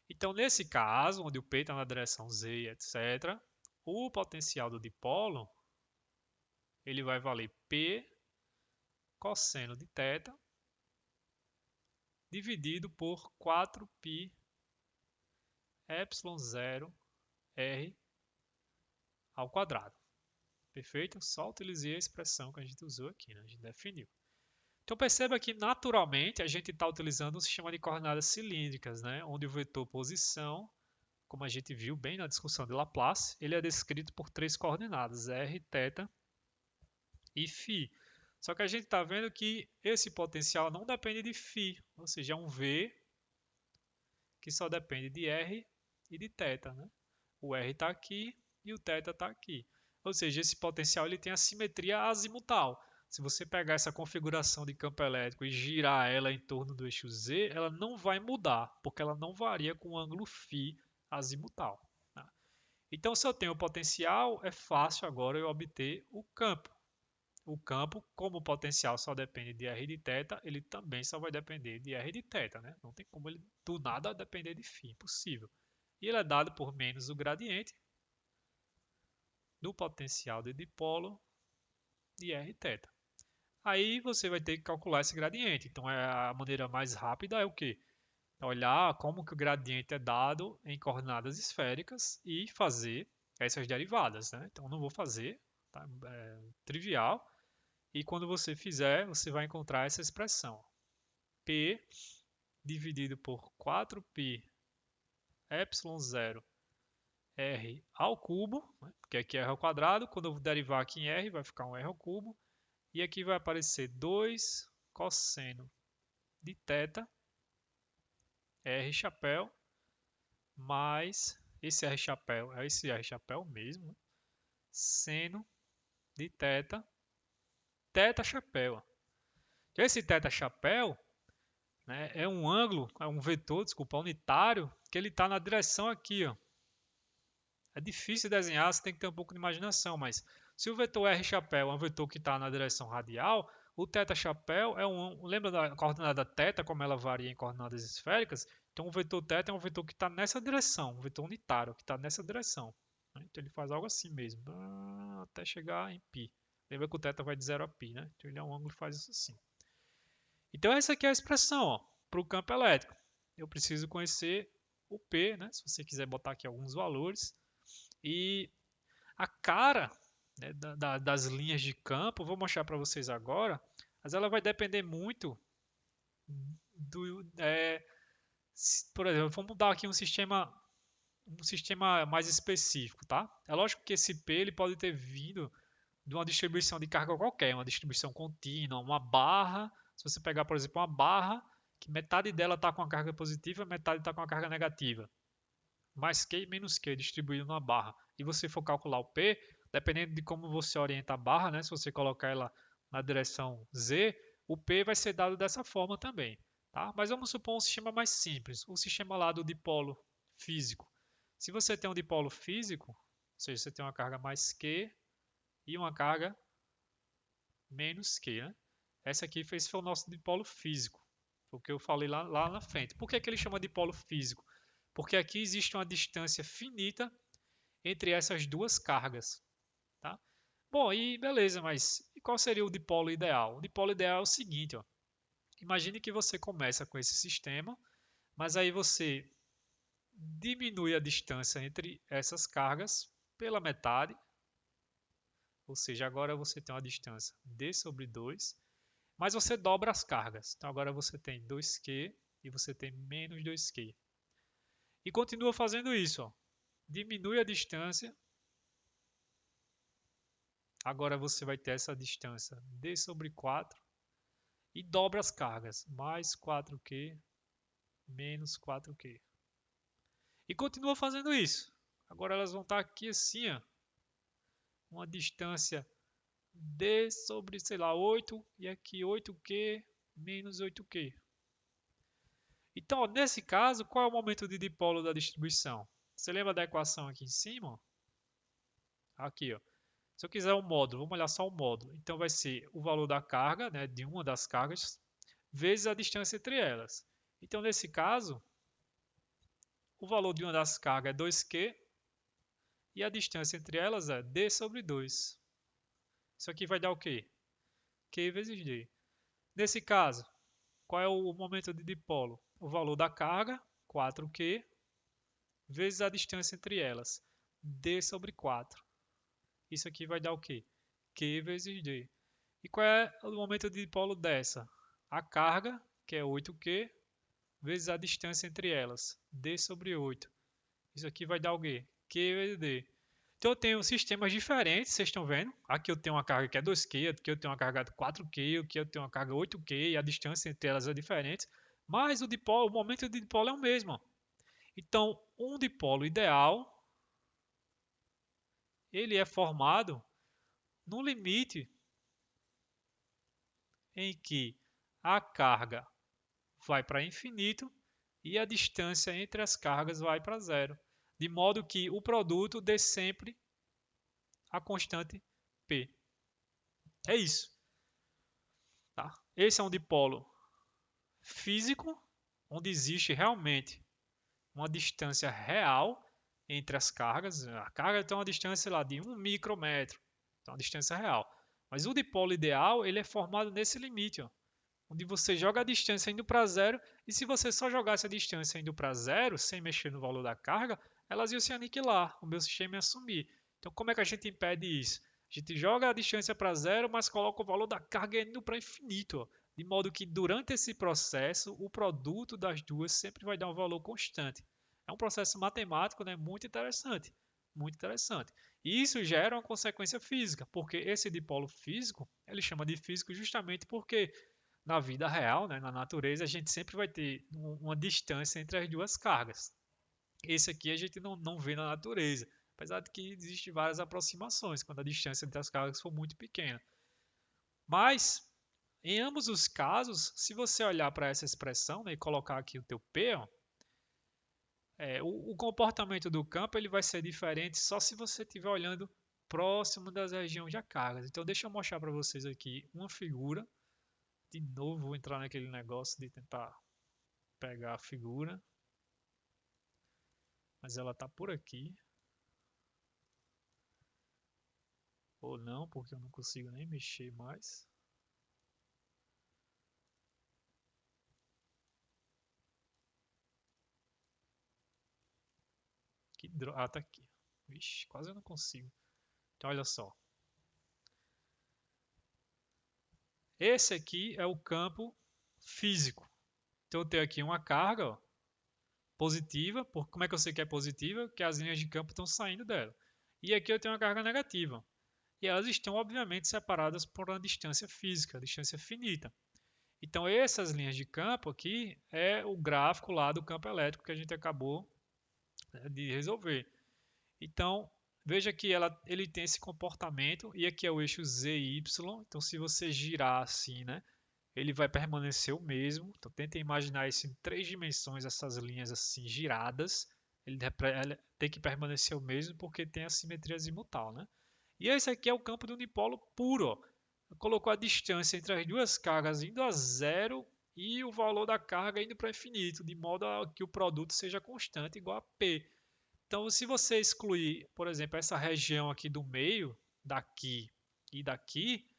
A: Então, nesse caso, onde o P está na direção Z, etc., o potencial do dipolo ele vai valer P cosseno de θ dividido por 4π ε0 R ao quadrado. Perfeito? Só utilizei a expressão que a gente usou aqui, né? A gente definiu. Então perceba que naturalmente a gente está utilizando um sistema de coordenadas cilíndricas, né? Onde o vetor posição, como a gente viu bem na discussão de Laplace, ele é descrito por três coordenadas, r, θ e φ. Só que a gente está vendo que esse potencial não depende de φ, ou seja, é um V que só depende de r e de θ, né? O r está aqui e o θ está aqui. Ou seja, esse potencial ele tem a simetria azimutal. Se você pegar essa configuração de campo elétrico e girar ela em torno do eixo Z, ela não vai mudar, porque ela não varia com o ângulo φ azimutal. Tá? Então, se eu tenho o potencial, é fácil agora eu obter o campo. O campo, como o potencial só depende de r de θ, ele também só vai depender de r de θ. Né? Não tem como ele do nada depender de φ, impossível. E ele é dado por menos o gradiente do potencial de dipolo de Rθ. Aí você vai ter que calcular esse gradiente. Então a maneira mais rápida é o quê? É olhar como que o gradiente é dado em coordenadas esféricas e fazer essas derivadas. Né? Então não vou fazer, tá? É trivial. E quando você fizer, você vai encontrar essa expressão. P dividido por 4π ε0 R ao cubo, né? Porque aqui é R ao quadrado, quando eu derivar aqui em R vai ficar um R ao cubo, e aqui vai aparecer 2 cosseno de θ, R chapéu, mais esse R chapéu, é esse R chapéu mesmo, né? Seno de θ, θ chapéu. Esse θ chapéu, né, é um ângulo, é um vetor, desculpa, unitário, que ele está na direção aqui, ó. É difícil desenhar, você tem que ter um pouco de imaginação, mas se o vetor R chapéu é um vetor que está na direção radial, o θ chapéu é lembra da coordenada θ, como ela varia em coordenadas esféricas? Então o vetor θ é um vetor que está nessa direção, um vetor unitário que está nessa direção. Né? Então ele faz algo assim mesmo, até chegar em π. Lembra que o θ vai de 0 a π, né? Então ele é um ângulo que faz isso assim. Então essa aqui é a expressão para o campo elétrico. Eu preciso conhecer o P, né? Se você quiser botar aqui alguns valores. E a cara, né, das linhas de campo, vou mostrar para vocês agora, mas ela vai depender muito por exemplo, vamos dar aqui um sistema mais específico, tá? É lógico que esse P ele pode ter vindo de uma distribuição de carga qualquer, uma distribuição contínua, uma barra. Se você pegar, por exemplo, uma barra, que metade dela está com a carga positiva, metade está com a carga negativa. Mais Q e menos Q distribuído numa barra. E você for calcular o P, dependendo de como você orienta a barra, né? Se você colocar ela na direção Z, o P vai ser dado dessa forma também. Tá? Mas vamos supor um sistema mais simples, o sistema lá do dipolo físico. Se você tem um dipolo físico, ou seja, você tem uma carga mais Q e uma carga menos Q, né? Essa aqui foi o nosso dipolo físico, o que eu falei lá na frente. Por que ele chama de dipolo físico? Porque aqui existe uma distância finita entre essas duas cargas. Tá? Bom, e beleza, mas qual seria o dipolo ideal? O dipolo ideal é o seguinte, ó. Imagine que você começa com esse sistema, mas aí você diminui a distância entre essas cargas pela metade, ou seja, agora você tem uma distância d sobre 2, mas você dobra as cargas. Então agora você tem 2Q e você tem menos 2Q. E continua fazendo isso, ó. Diminui a distância. Agora você vai ter essa distância d sobre 4 e dobra as cargas. Mais 4Q, menos 4Q. E continua fazendo isso. Agora elas vão estar aqui assim, ó, uma distância d sobre, sei lá, 8 e aqui 8Q menos 8Q. Então, ó, nesse caso, qual é o momento de dipolo da distribuição? Você lembra da equação aqui em cima? Aqui, ó. Se eu quiser um módulo, vamos olhar só o módulo. Então vai ser o valor da carga, né, de uma das cargas, vezes a distância entre elas. Então, nesse caso, o valor de uma das cargas é 2Q e a distância entre elas é d sobre 2. Isso aqui vai dar o quê? Q vezes d. Nesse caso, qual é o momento de dipolo? O valor da carga, 4Q, vezes a distância entre elas, d sobre 4. Isso aqui vai dar o quê? Q vezes d. E qual é o momento de dipolo dessa? A carga, que é 8Q, vezes a distância entre elas, d sobre 8. Isso aqui vai dar o quê? Q vezes d. Então eu tenho sistemas diferentes, vocês estão vendo? Aqui eu tenho uma carga que é 2Q, aqui eu tenho uma carga de 4Q, aqui eu tenho uma carga 8Q e a distância entre elas é diferente. Mas o dipolo, o momento de dipolo é o mesmo. Então, um dipolo ideal, ele é formado no limite em que a carga vai para infinito e a distância entre as cargas vai para zero, de modo que o produto dê sempre a constante P. É isso. Tá? Esse é um dipolo físico, onde existe realmente uma distância real entre as cargas. A carga tem uma distância lá, de 1 micrômetro, então uma distância real. Mas o dipolo ideal ele é formado nesse limite, ó, onde você joga a distância indo para zero, e se você só jogasse a distância indo para zero, sem mexer no valor da carga, elas iam se aniquilar, o meu sistema ia sumir. Então como é que a gente impede isso? A gente joga a distância para zero, mas coloca o valor da carga indo para infinito, ó, de modo que durante esse processo, o produto das duas sempre vai dar um valor constante. É um processo matemático, né, muito interessante. Muito interessante. E isso gera uma consequência física, porque esse dipolo físico, ele chama de físico justamente porque na vida real, né, na natureza, a gente sempre vai ter uma distância entre as duas cargas. Esse aqui a gente não vê na natureza, apesar de que existem várias aproximações quando a distância entre as cargas for muito pequena. Mas, em ambos os casos, se você olhar para essa expressão, né, e colocar aqui o teu P, ó, o comportamento do campo ele vai ser diferente só se você estiver olhando próximo das regiões de cargas. Então, deixa eu mostrar para vocês aqui uma figura. De novo, vou entrar naquele negócio de tentar pegar a figura, mas ela está por aqui. Ou não, porque eu não consigo nem mexer mais. Ah, tá aqui. Vixe, quase eu não consigo. Então, olha só. Esse aqui é o campo físico. Então, eu tenho aqui uma carga, ó, positiva. Como é que eu sei que é positiva? Porque as linhas de campo estão saindo dela. E aqui eu tenho uma carga negativa. E elas estão, obviamente, separadas por uma distância física, distância finita. Então, essas linhas de campo aqui é o gráfico lá do campo elétrico que a gente acabou, né, de resolver. Então, veja que ele tem esse comportamento, e aqui é o eixo Z e Y. Então, se você girar assim, né, ele vai permanecer o mesmo. Então, tentem imaginar isso em 3 dimensões, essas linhas assim giradas. Ele tem que permanecer o mesmo porque tem a simetria azimutal, né? E esse aqui é o campo do dipolo puro. Ó. Colocou a distância entre as duas cargas indo a zero e o valor da carga indo para infinito, de modo a que o produto seja constante, igual a P. Então, se você excluir, por exemplo, essa região aqui do meio, daqui e daqui,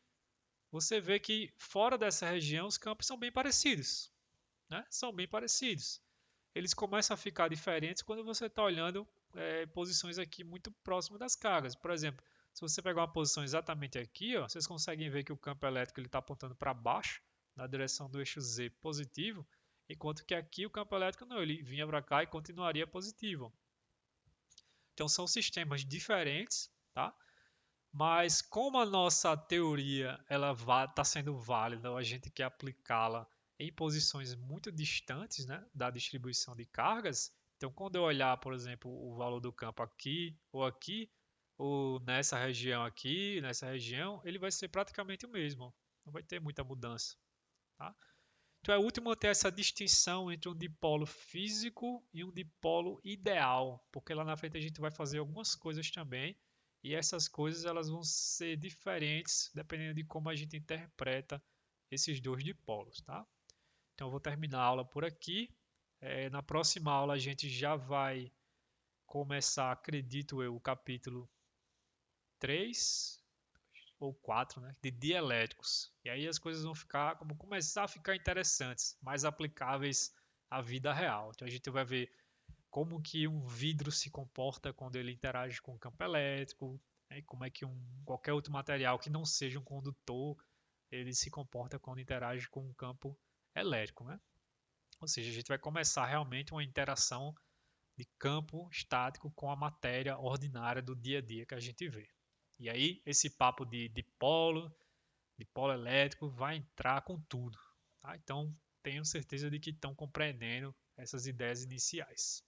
A: você vê que fora dessa região os campos são bem parecidos, né? São bem parecidos. Eles começam a ficar diferentes quando você está olhando posições aqui muito próximas das cargas. Por exemplo, se você pegar uma posição exatamente aqui, ó, vocês conseguem ver que o campo elétrico está apontando para baixo, na direção do eixo Z positivo, enquanto que aqui o campo elétrico não, ele vinha para cá e continuaria positivo. Então são sistemas diferentes, tá? Mas como a nossa teoria ela está sendo válida, a gente quer aplicá-la em posições muito distantes, né, da distribuição de cargas. Então, quando eu olhar, por exemplo, o valor do campo aqui, ou nessa região aqui, nessa região, ele vai ser praticamente o mesmo. Não vai ter muita mudança, tá? Então é útil manter essa distinção entre um dipolo físico e um dipolo ideal, porque lá na frente a gente vai fazer algumas coisas também, e essas coisas elas vão ser diferentes dependendo de como a gente interpreta esses dois dipolos, tá? Então eu vou terminar a aula por aqui. Na próxima aula a gente já vai começar, acredito eu, o capítulo 3 ou 4, né, de dielétricos. E aí as coisas vão começar a ficar interessantes, mais aplicáveis à vida real. Então a gente vai ver como que um vidro se comporta quando ele interage com o campo elétrico, né, como é que qualquer outro material que não seja um condutor, ele se comporta quando interage com um campo elétrico, né? Ou seja, a gente vai começar realmente uma interação de campo estático com a matéria ordinária do dia a dia que a gente vê. E aí, esse papo de polo elétrico, vai entrar com tudo. Tá? Então, tenho certeza de que estão compreendendo essas ideias iniciais.